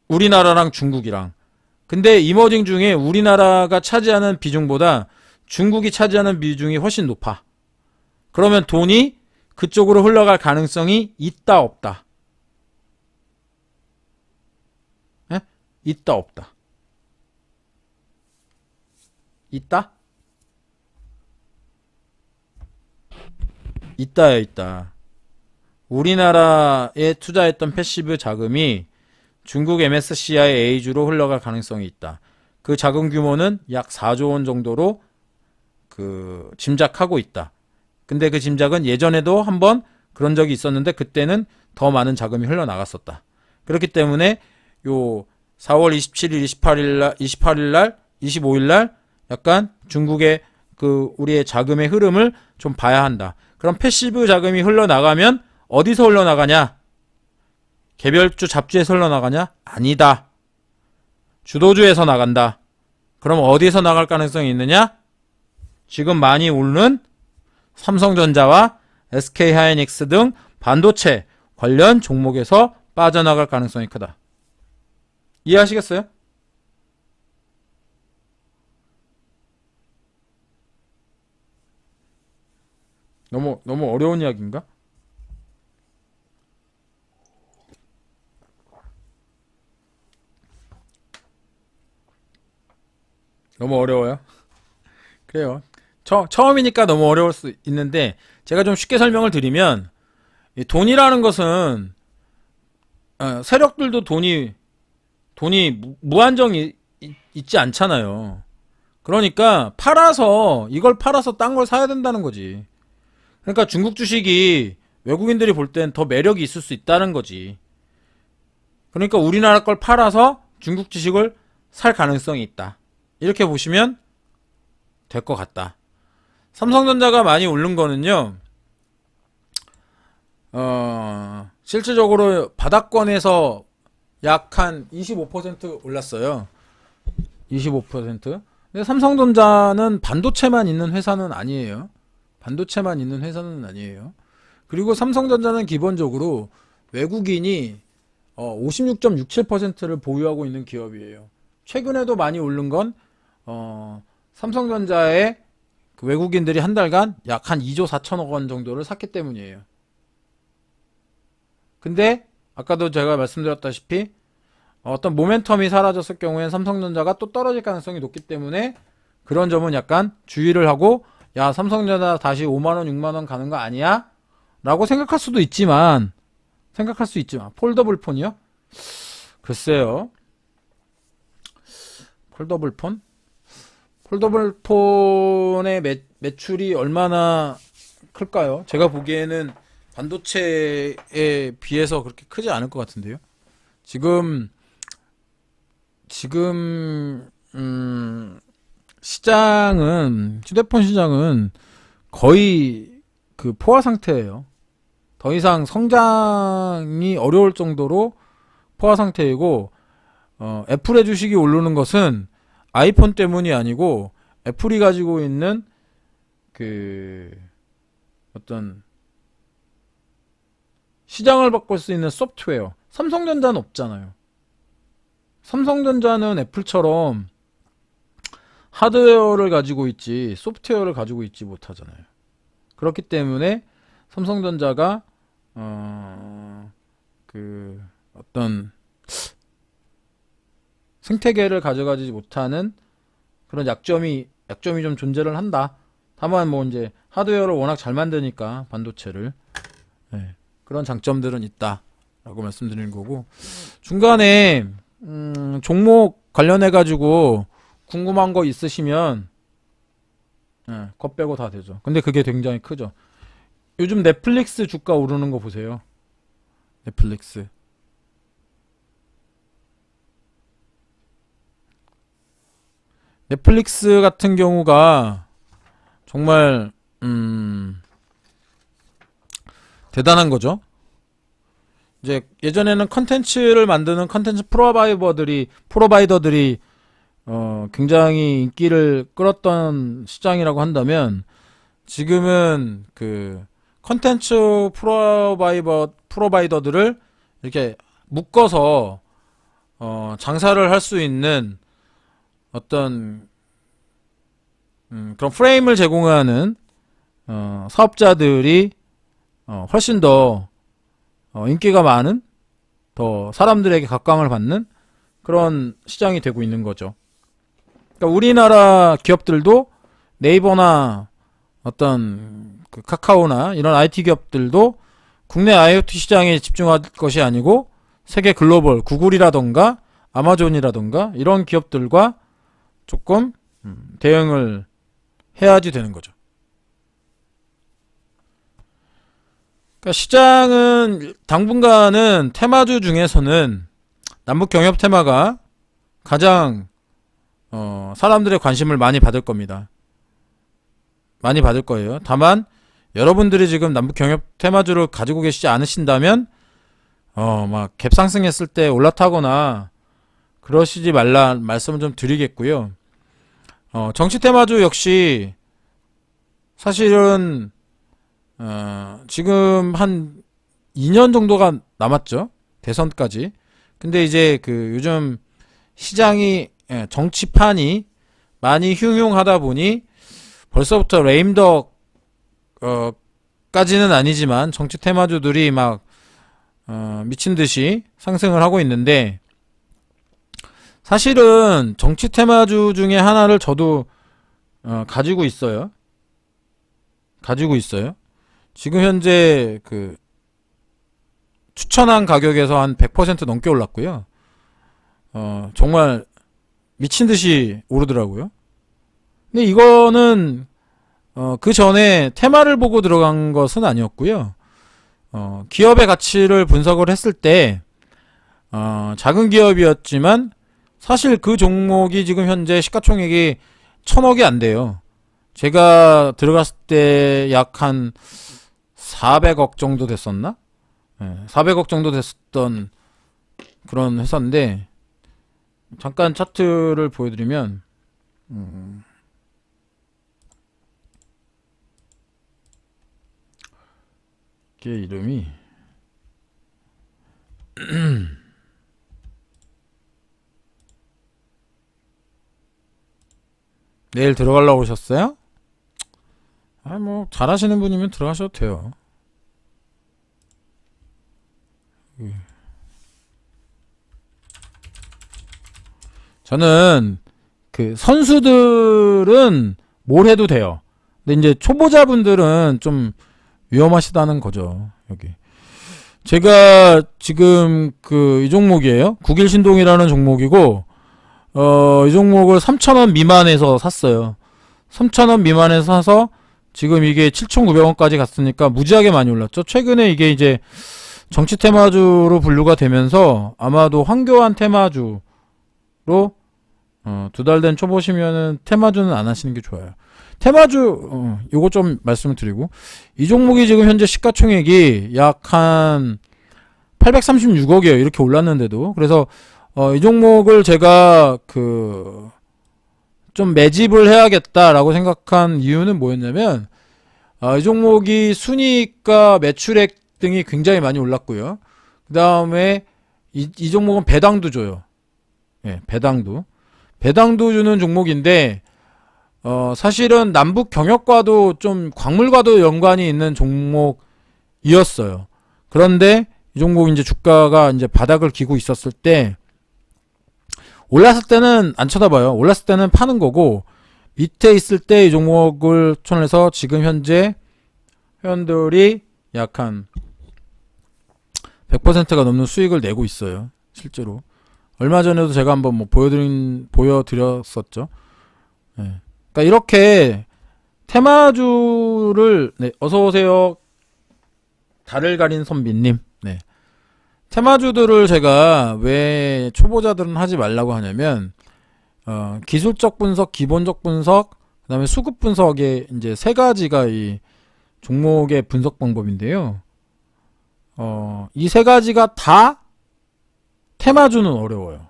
우리나라랑 중국이랑. 근데 이머징 중에 우리나라가 차지하는 비중보다 중국이 차지하는 비중이 훨씬 높아. 그러면 돈이 그쪽으로 흘러갈 가능성이 있다 없다? 에? 있다 없다? 있다? 있다요, 있다. 우리나라에 투자했던 패시브 자금이 중국 MSCI A주로 흘러갈 가능성이 있다. 그 자금 규모는 약 4조 원 정도로 짐작하고 있다. 근데 그 짐작은 예전에도 한번 그런 적이 있었는데 그때는 더 많은 자금이 흘러나갔었다. 그렇기 때문에 요 4월 27일, 28일 날, 25일 날 약간 중국의 우리의 자금의 흐름을 좀 봐야 한다. 그럼 패시브 자금이 흘러나가면 어디서 흘러나가냐? 개별주 잡주에서 흘러나가냐? 아니다. 주도주에서 나간다. 그럼 어디에서 나갈 가능성이 있느냐? 지금 많이 오르는 삼성전자와 SK하이닉스 등 반도체 관련 종목에서 빠져나갈 가능성이 크다. 이해하시겠어요? 너무 어려운 이야기인가? 너무 어려워요? 그래요. 처음이니까 너무 어려울 수 있는데 제가 좀 쉽게 설명을 드리면 이 돈이라는 것은 세력들도 돈이 무한정이 있지 않잖아요. 그러니까 이걸 팔아서 딴 걸 사야 된다는 거지. 그러니까 중국 주식이 외국인들이 볼 땐 더 매력이 있을 수 있다는 거지. 그러니까 우리나라 걸 팔아서 중국 주식을 살 가능성이 있다. 이렇게 보시면 될 것 같다. 삼성전자가 많이 오른 거는요, 실질적으로 바닥권에서 약 한 25% 올랐어요. 25%. 근데 삼성전자는 반도체만 있는 회사는 아니에요. 반도체만 있는 회사는 아니에요. 그리고 삼성전자는 기본적으로 외국인이 56.67%를 보유하고 있는 기업이에요. 최근에도 많이 오른 건 삼성전자의 외국인들이 한 달간 약 한 2조 4천억 원 정도를 샀기 때문이에요. 근데 아까도 제가 말씀드렸다시피 어떤 모멘텀이 사라졌을 경우엔 삼성전자가 또 떨어질 가능성이 높기 때문에 그런 점은 약간 주의를 하고, 야, 삼성전자 다시 5만원 6만원 가는 거 아니야? 라고 생각할 수 있지만 폴더블 폰이요? 글쎄요. 폴더블 폰의 매출이 얼마나 클까요? 제가 보기에는 반도체에 비해서 그렇게 크지 않을 것 같은데요. 지금 휴대폰 시장은 거의 포화 상태예요. 더 이상 성장이 어려울 정도로 포화 상태이고, 애플의 주식이 오르는 것은 아이폰 때문이 아니고 애플이 가지고 있는 어떤 시장을 바꿀 수 있는 소프트웨어. 삼성전자는 없잖아요. 삼성전자는 애플처럼 하드웨어를 가지고 있지 소프트웨어를 가지고 있지 못하잖아요. 그렇기 때문에 삼성전자가 어떤 생태계를 가져가지 못하는 그런 약점이 좀 존재를 한다. 다만 뭐 이제 하드웨어를 워낙 잘 만드니까 반도체를 예, 그런 장점들은 있다라고 말씀드리는 거고 중간에 종목 관련해 가지고 궁금한 거 있으시면 예, 거 빼고 다 되죠. 근데 그게 굉장히 크죠. 요즘 넷플릭스 주가 오르는 거 보세요. 넷플릭스. 넷플릭스 같은 경우가 정말 대단한 거죠. 이제 예전에는 컨텐츠를 만드는 컨텐츠 프로바이더들이 굉장히 인기를 끌었던 시장이라고 한다면 지금은 그 컨텐츠 프로바이더들을 이렇게 묶어서 장사를 할 수 있는 어떤 그런 프레임을 제공하는 사업자들이 훨씬 더 인기가 많은 더 사람들에게 각광을 받는 그런 시장이 되고 있는 거죠. 그러니까 우리나라 기업들도 네이버나 어떤 그 카카오나 이런 IT 기업들도 국내 IoT 시장에 집중할 것이 아니고 세계 글로벌 구글이라던가 아마존이라던가 이런 기업들과 조금 대응을 해야지 되는 거죠. 그러니까 시장은 당분간은 테마주 중에서는 남북 경협 테마가 가장 사람들의 관심을 많이 받을 겁니다. 많이 받을 거예요. 다만 여러분들이 지금 남북 경협 테마주를 가지고 계시지 않으신다면 막 갭상승했을 때 올라타거나 그러시지 말라 말씀을 좀 드리겠고요. 정치 테마주 역시 사실은 지금 한 2년 정도가 남았죠. 대선까지. 근데 이제 그 요즘 시장이 정치판이 많이 흉흉하다 보니 벌써부터 레임덕 까지는 아니지만 정치 테마주들이 막 미친듯이 상승을 하고 있는데 사실은 정치 테마주 중에 하나를 저도 가지고 있어요. 지금 현재 그 추천한 가격에서 한 100% 넘게 올랐고요. 정말 미친듯이 오르더라고요. 근데 이거는 그 전에 테마를 보고 들어간 것은 아니었고요. 기업의 가치를 분석을 했을 때 작은 기업이었지만 사실 그 종목이 지금 현재 시가총액이 1000억이 안 돼요. 제가 들어갔을 때 약 한 400억 정도 됐었나? 400억 정도 됐었던 그런 회사인데 잠깐 차트를 보여드리면 이게 이름이 내일 들어가려고 오셨어요? 뭐 잘하시는 분이면 들어가셔도 돼요. 저는 그 선수들은 뭘 해도 돼요. 근데 이제 초보자분들은 좀 위험하시다는 거죠. 여기 제가 지금 그 이 종목이에요. 국일신동이라는 종목이고 이 종목을 3,000원 미만에서 샀어요. 3,000원 미만에서 사서 지금 이게 7,900원까지 갔으니까 무지하게 많이 올랐죠. 최근에 이게 이제 정치 테마주로 분류가 되면서 아마도 황교안 테마주로 2달 된 초보시면은 테마주는 안 하시는 게 좋아요. 테마주 요거 좀 말씀을 드리고 이 종목이 지금 현재 시가총액이 약 한 836억이에요. 이렇게 올랐는데도. 그래서 이 종목을 제가 그 좀 매집을 해야겠다라고 생각한 이유는 뭐였냐면 이 종목이 순이익과 매출액 등이 굉장히 많이 올랐고요. 그 다음에 이 종목은 배당도 줘요. 예, 배당도 주는 종목인데 사실은 남북 경협과도 좀 광물과도 연관이 있는 종목이었어요. 그런데 이 종목 이제 주가가 이제 바닥을 기고 있었을 때 올랐을 때는 안 쳐다봐요. 올랐을 때는 파는 거고 밑에 있을 때 이 종목을 추천해서 지금 현재 회원들이 약 한 100%가 넘는 수익을 내고 있어요. 실제로. 얼마 전에도 제가 한번 뭐 보여드렸었죠. 네. 그러니까 이렇게 테마주를, 네, 어서오세요. 달을 가린 선비님. 네. 테마주들을 제가 왜 초보자들은 하지 말라고 하냐면, 기술적 분석, 기본적 분석, 그 다음에 수급 분석의 이제 세 가지가 이 종목의 분석 방법인데요. 이 세 가지가 다 테마주는 어려워요.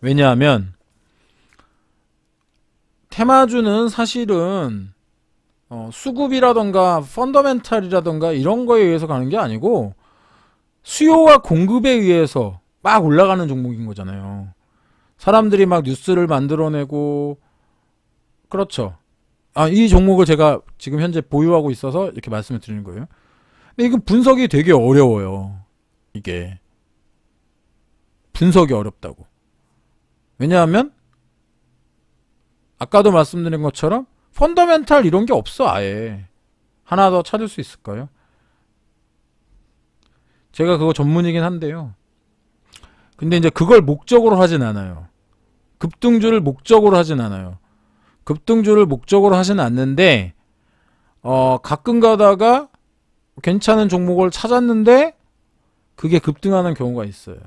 왜냐하면, 테마주는 사실은, 수급이라던가, 펀더멘탈이라던가 이런 거에 의해서 가는 게 아니고, 수요와 공급에 의해서 막 올라가는 종목인 거잖아요. 사람들이 막 뉴스를 만들어내고, 그렇죠. 이 종목을 제가 지금 현재 보유하고 있어서 이렇게 말씀을 드리는 거예요. 근데 이건 분석이 되게 어려워요. 이게. 분석이 어렵다고. 왜냐하면, 아까도 말씀드린 것처럼, 펀더멘탈 이런 게 없어, 아예. 하나 더 찾을 수 있을까요? 제가 그거 전문이긴 한데요. 근데 이제 그걸 목적으로 하진 않아요. 급등주를 목적으로 하진 않아요. 급등주를 목적으로 하진 않는데, 가끔 가다가 괜찮은 종목을 찾았는데, 그게 급등하는 경우가 있어요.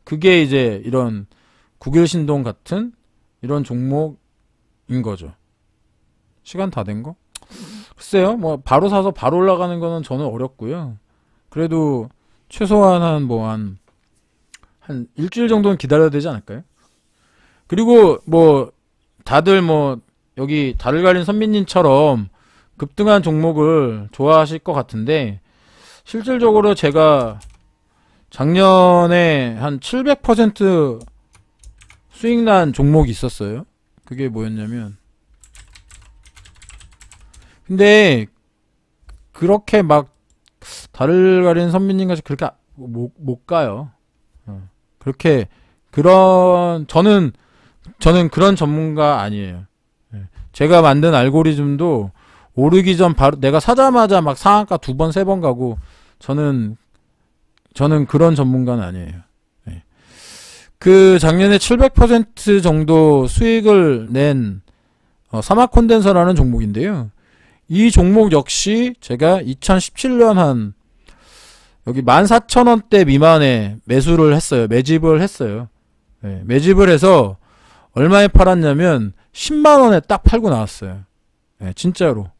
그게 이제 이런 국일신동 같은 이런 종목인 거죠. 시간 다 된 거? 글쎄요, 뭐, 바로 사서 바로 올라가는 거는 저는 어렵고요. 그래도 최소한 한 일주일 정도는 기다려야 되지 않을까요? 그리고 뭐 다들 뭐 여기 달을 가린 선비님처럼 급등한 종목을 좋아하실 것 같은데, 실질적으로 제가 작년에 한 700% 수익 난 종목이 있었어요. 그게 뭐였냐면, 근데 그렇게 막 달을 가린 선비님 같이 그렇게 못 가요. 그렇게 저는 그런 전문가 아니에요. 제가 만든 알고리즘도 오르기 전 바로 내가 사자마자 막 상한가 2번, 3번 가고, 저는 그런 전문가는 아니에요. 그 작년에 700% 정도 수익을 낸 사막 콘덴서라는 종목인데요. 이 종목 역시 제가 2017년 한 여기 14,000원대 미만에 매수를 했어요. 매집을 했어요. 매집을 해서 얼마에 팔았냐면 10만원에 딱 팔고 나왔어요. 진짜로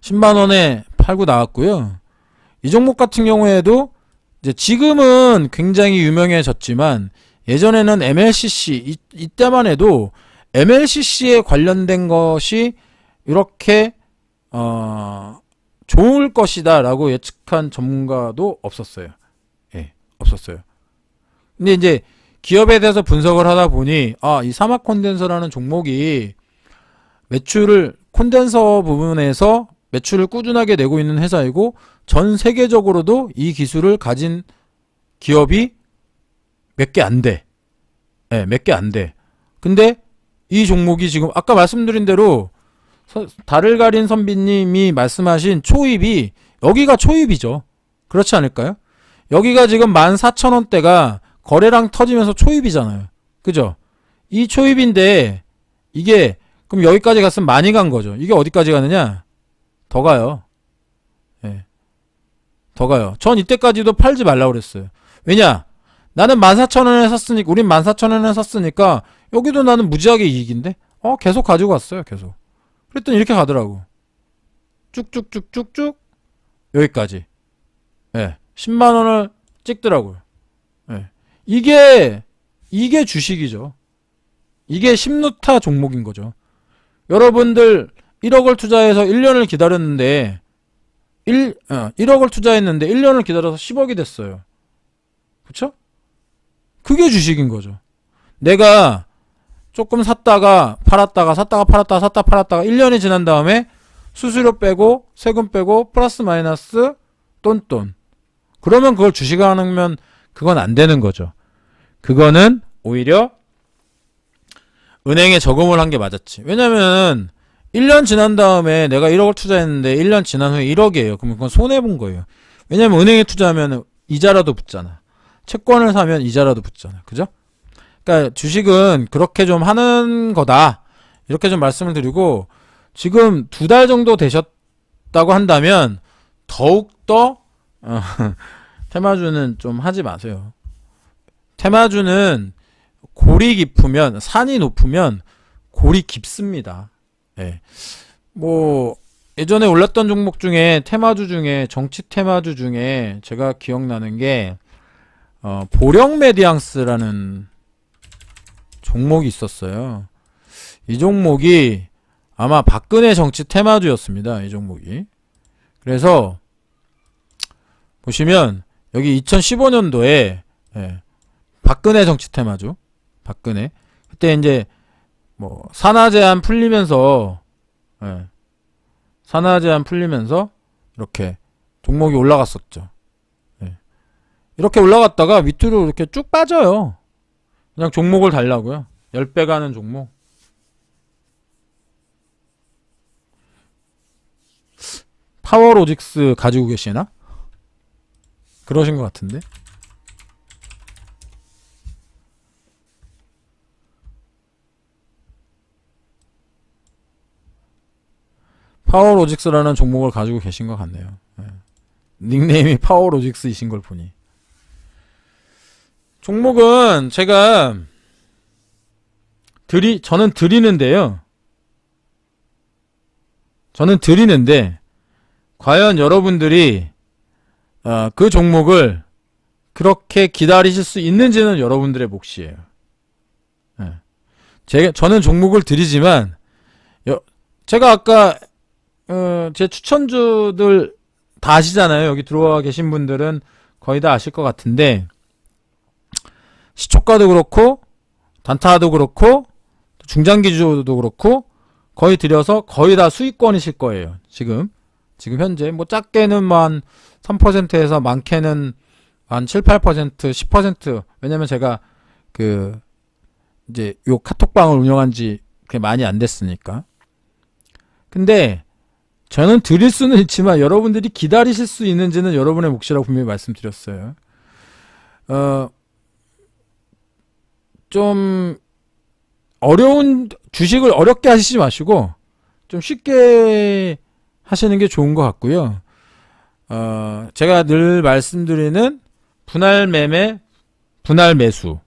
10만원에 팔고 나왔고요. 이 종목 같은 경우에도 이제 지금은 굉장히 유명해졌지만, 예전에는 MLCC 이때만 해도 MLCC에 관련된 것이 이렇게 좋을 것이다 라고 예측한 전문가도 없었어요. 없었어요. 근데 이제 기업에 대해서 분석을 하다 보니, 이 사막 콘덴서라는 종목이 콘덴서 부분에서 매출을 꾸준하게 내고 있는 회사이고, 전 세계적으로도 이 기술을 가진 기업이 몇 개 안 돼. 몇 개 안 돼. 근데 이 종목이 지금 아까 말씀드린 대로 달을 가린 선비님이 말씀하신 초입이, 여기가 초입이죠. 그렇지 않을까요? 여기가 지금 14,000원대가 거래량 터지면서 초입이잖아요. 그죠? 이 초입인데, 이게 그럼 여기까지 갔으면 많이 간 거죠. 이게 어디까지 가느냐? 더 가요. 더 가요. 전 이때까지도 팔지 말라고 그랬어요. 왜냐? 나는 14,000원에 샀으니까, 우린 14,000원에 샀으니까 여기도 나는 무지하게 이익인데, 계속 가지고 왔어요. 계속. 그랬더니 이렇게 가더라고. 쭉쭉쭉쭉쭉 여기까지. 10만원을 찍더라고요. 이게 주식이죠. 이게 심루타 종목인 거죠. 여러분들 1억을 투자해서 1년을 기다렸는데 1억을 투자했는데 1년을 기다려서 10억이 됐어요. 그쵸? 그게 주식인 거죠. 내가 조금 샀다가 팔았다가 샀다가 팔았다가 샀다가 팔았다가 1년이 지난 다음에 수수료 빼고 세금 빼고 플러스 마이너스 똔똔. 그러면 그걸 주식하면 그건 안 되는 거죠. 그거는 오히려 은행에 저금을 한 게 맞았지. 왜냐면 1년 지난 다음에 내가 1억을 투자했는데 1년 지난 후에 1억이에요. 그럼 그건 손해본 거예요. 왜냐면 은행에 투자하면 이자라도 붙잖아. 채권을 사면 이자라도 붙잖아. 그죠? 그러니까 주식은 그렇게 좀 하는 거다. 이렇게 좀 말씀을 드리고, 지금 2달 정도 되셨다고 한다면 더욱더 테마주는 좀 하지 마세요. 테마주는 골이 깊으면, 산이 높으면 골이 깊습니다. 예. 뭐 예전에 올랐던 종목 중에 테마주 중에, 정치 테마주 중에 제가 기억나는 게 보령 메디앙스라는 종목이 있었어요. 이 종목이 아마 박근혜 정치 테마주였습니다. 이 종목이. 그래서 보시면 여기 2015년도에 박근혜 정치 테마주, 박근혜 그때 이제 뭐 산하 제한 풀리면서 산하 제한 풀리면서 이렇게 종목이 올라갔었죠. 이렇게 올라갔다가 밑으로 이렇게 쭉 빠져요. 그냥 종목을 달라고요. 10배 가는 종목. 파워로직스 가지고 계시나? 그러신 것 같은데. 파워로직스라는 종목을 가지고 계신 것 같네요. 닉네임이 파워로직스이신 걸 보니. 종목은 제가 저는 드리는데요. 저는 드리는데 과연 여러분들이 그 종목을 그렇게 기다리실 수 있는지는 여러분들의 몫이에요. 저는 종목을 드리지만 제가 아까 제 추천주들 다 아시잖아요. 여기 들어와 계신 분들은 거의 다 아실 것 같은데, 시초가도 그렇고 단타도 그렇고 중장기주도 그렇고 거의 들여서 거의 다 수익권이실 거예요. 지금 현재 뭐 작게는 한 3%에서 많게는 한 7, 8%, 10%. 왜냐면 제가 이제 요 카톡방을 운영한 지 그렇게 많이 안 됐으니까. 근데 저는 드릴 수는 있지만 여러분들이 기다리실 수 있는지는 여러분의 몫이라고 분명히 말씀드렸어요. 좀 어려운 주식을 어렵게 하시지 마시고 좀 쉽게 하시는 게 좋은 것 같고요. 제가 늘 말씀드리는 분할 매매, 분할 매수.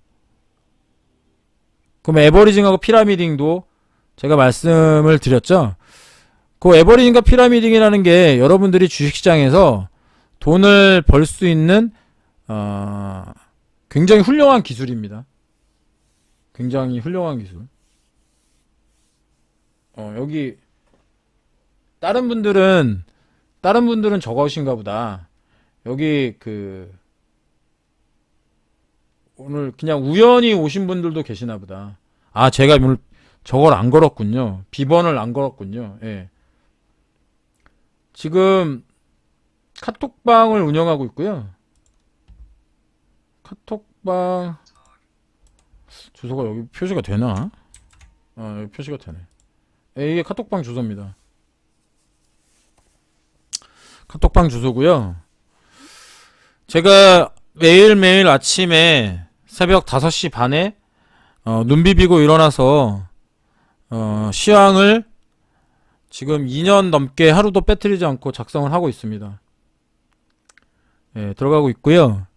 그럼 에버리징하고 피라미딩도 제가 말씀을 드렸죠. 그 에버리징과 피라미딩이라는 게 여러분들이 주식시장에서 돈을 벌 수 있는 굉장히 훌륭한 기술입니다. 굉장히 훌륭한 기술. 여기 다른 분들은 저것인가 보다. 여기 오늘 그냥 우연히 오신 분들도 계시나 보다. 제가 오늘 저걸 안 걸었군요. 비번을 안 걸었군요. 예. 지금 카톡방을 운영하고 있고요. 카톡방 주소가 여기 표시가 되나? 여기 표시가 되네. 이게 카톡방 주소입니다. 카톡방 주소고요. 제가 매일매일 아침에 새벽 5시 반에 눈 비비고 일어나서 시황을 지금 2년 넘게 하루도 빼뜨리지 않고 작성을 하고 있습니다. 들어가고 있고요.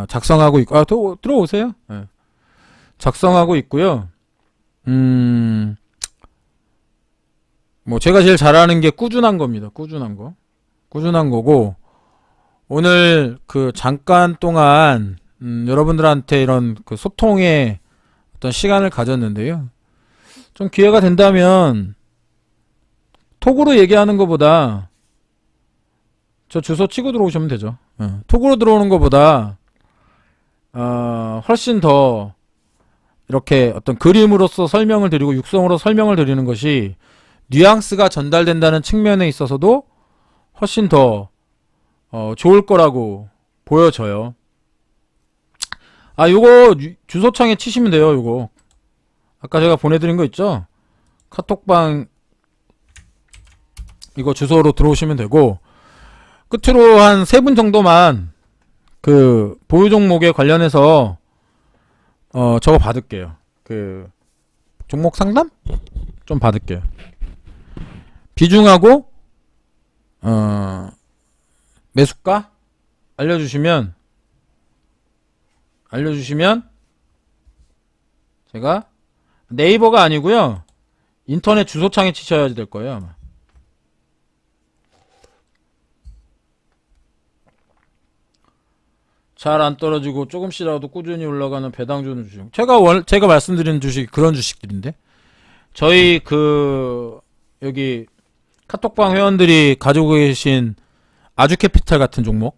작성하고 있고 들어오세요. 작성하고 있고요. 뭐 제가 제일 잘하는 게 꾸준한 겁니다. 꾸준한 거고, 오늘 잠깐 동안 여러분들한테 이런 소통의 어떤 시간을 가졌는데요. 좀 기회가 된다면 톡으로 얘기하는 것보다 저 주소 치고 들어오시면 되죠. 톡으로 들어오는 것보다 훨씬 더 이렇게 어떤 그림으로서 설명을 드리고 육성으로 설명을 드리는 것이 뉘앙스가 전달된다는 측면에 있어서도 훨씬 더 좋을 거라고 보여져요. 요거 주소창에 치시면 돼요. 요거 아까 제가 보내드린 거 있죠? 카톡방 이거 주소로 들어오시면 되고, 끝으로 한 3분 정도만 그 보유 종목에 관련해서 저거 받을게요. 그 종목 상담? 좀 받을게요. 비중하고 매수가 알려주시면 제가 네이버가 아니고요, 인터넷 주소창에 치셔야 될 거예요 아마. 잘 안 떨어지고 조금씩이라도 꾸준히 올라가는 배당 주는 주식. 제가 말씀드린 주식 그런 주식들인데, 저희 여기 카톡방 회원들이 가지고 계신 아주캐피탈 같은 종목,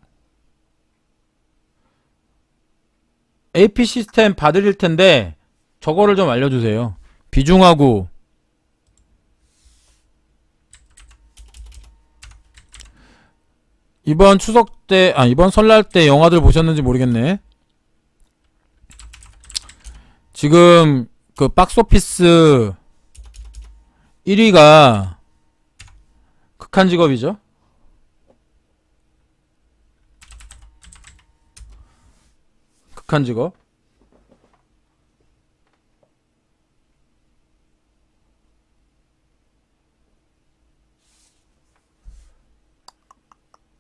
AP 시스템 봐드릴 텐데 저거를 좀 알려주세요. 비중하고 이번 추석 때, 이번 설날 때 영화들 보셨는지 모르겠네. 지금 그 박스오피스 1위가 극한 직업이죠. 극한 직업.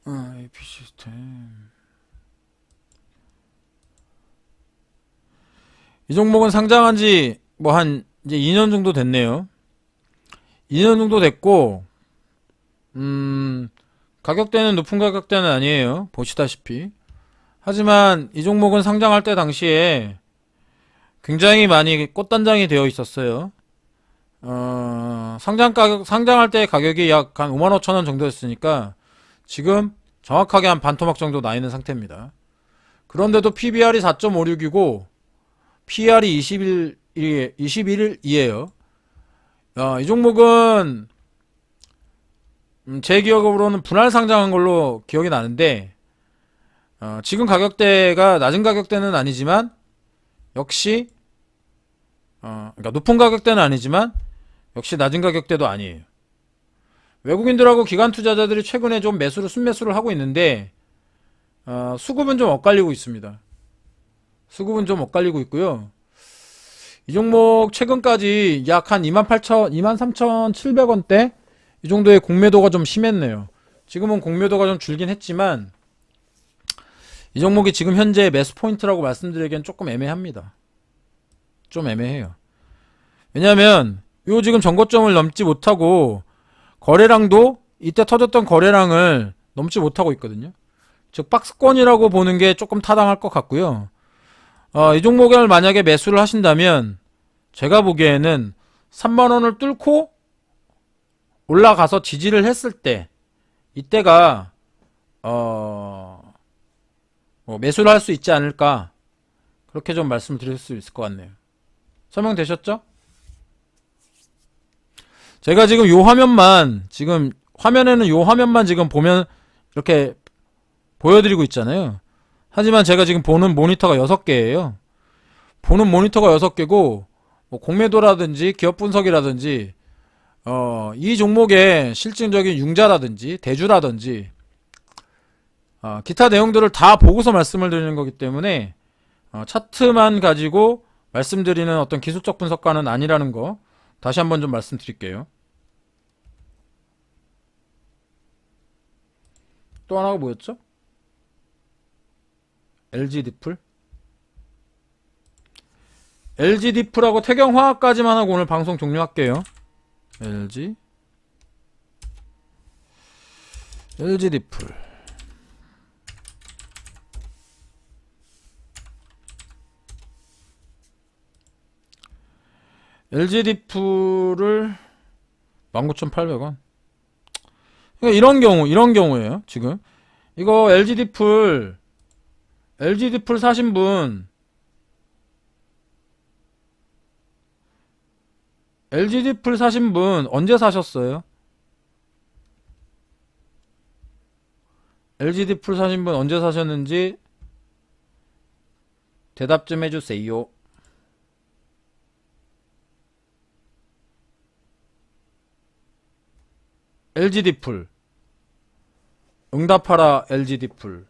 AP 시스템. 이 종목은 상장한 지 뭐 한 이제 2년 정도 됐네요. 2년 정도 됐고, 가격대는 높은 가격대는 아니에요. 보시다시피. 하지만 이 종목은 상장할 때 당시에 굉장히 많이 꽃단장이 되어 있었어요. 상장할 때 가격이 약 한 55,000원 정도였으니까 지금 정확하게 한 반토막 정도 나 있는 상태입니다. 그런데도 PBR이 4.56이고 PR이 21이에요. 이 종목은 제 기억으로는 분할 상장한 걸로 기억이 나는데, 지금 가격대가 낮은 가격대는 아니지만 역시 그러니까 높은 가격대는 아니지만 역시 낮은 가격대도 아니에요. 외국인들하고 기관 투자자들이 최근에 좀 순매수를 하고 있는데, 수급은 좀 엇갈리고 있습니다. 수급은 좀 엇갈리고 있고요. 이 종목 최근까지 약 한 23,700원대 이 정도의 공매도가 좀 심했네요. 지금은 공매도가 좀 줄긴 했지만 이 종목이 지금 현재 매수 포인트라고 말씀드리기엔 조금 애매합니다. 좀 애매해요. 왜냐하면 요 지금 전고점을 넘지 못하고 거래량도 이때 터졌던 거래량을 넘지 못하고 있거든요. 즉 박스권이라고 보는 게 조금 타당할 것 같고요. 이 종목을 만약에 매수를 하신다면 제가 보기에는 3만원을 뚫고 올라가서 지지를 했을 때, 이때가 매수를 할 수 있지 않을까, 그렇게 좀 말씀드릴 수 있을 것 같네요. 설명되셨죠? 제가 지금 요 화면만, 지금 화면에는 요 화면만 지금 보면 이렇게 보여드리고 있잖아요. 하지만 제가 지금 보는 모니터가 6개예요. 보는 모니터가 6개고, 뭐 공매도라든지 기업 분석이라든지 이 종목의 실질적인 융자라든지 대주라든지 기타 내용들을 다 보고서 말씀을 드리는 거기 때문에 차트만 가지고 말씀드리는 어떤 기술적 분석가는 아니라는 거 다시 한번 좀 말씀드릴게요. 또 하나가 뭐였죠? LG디플? LG디플하고 태경화학까지만 하고 오늘 방송 종료할게요. LG디플. LG디플을 19,800원. 그러니까 이런 경우에요. 지금 이거 LG디플 사신 분, LG디플 사신 분 언제 사셨어요? LG디플 사신 분 언제 사셨는지 대답 좀 해주세요. LGD 풀, 응답하라 LGD 풀,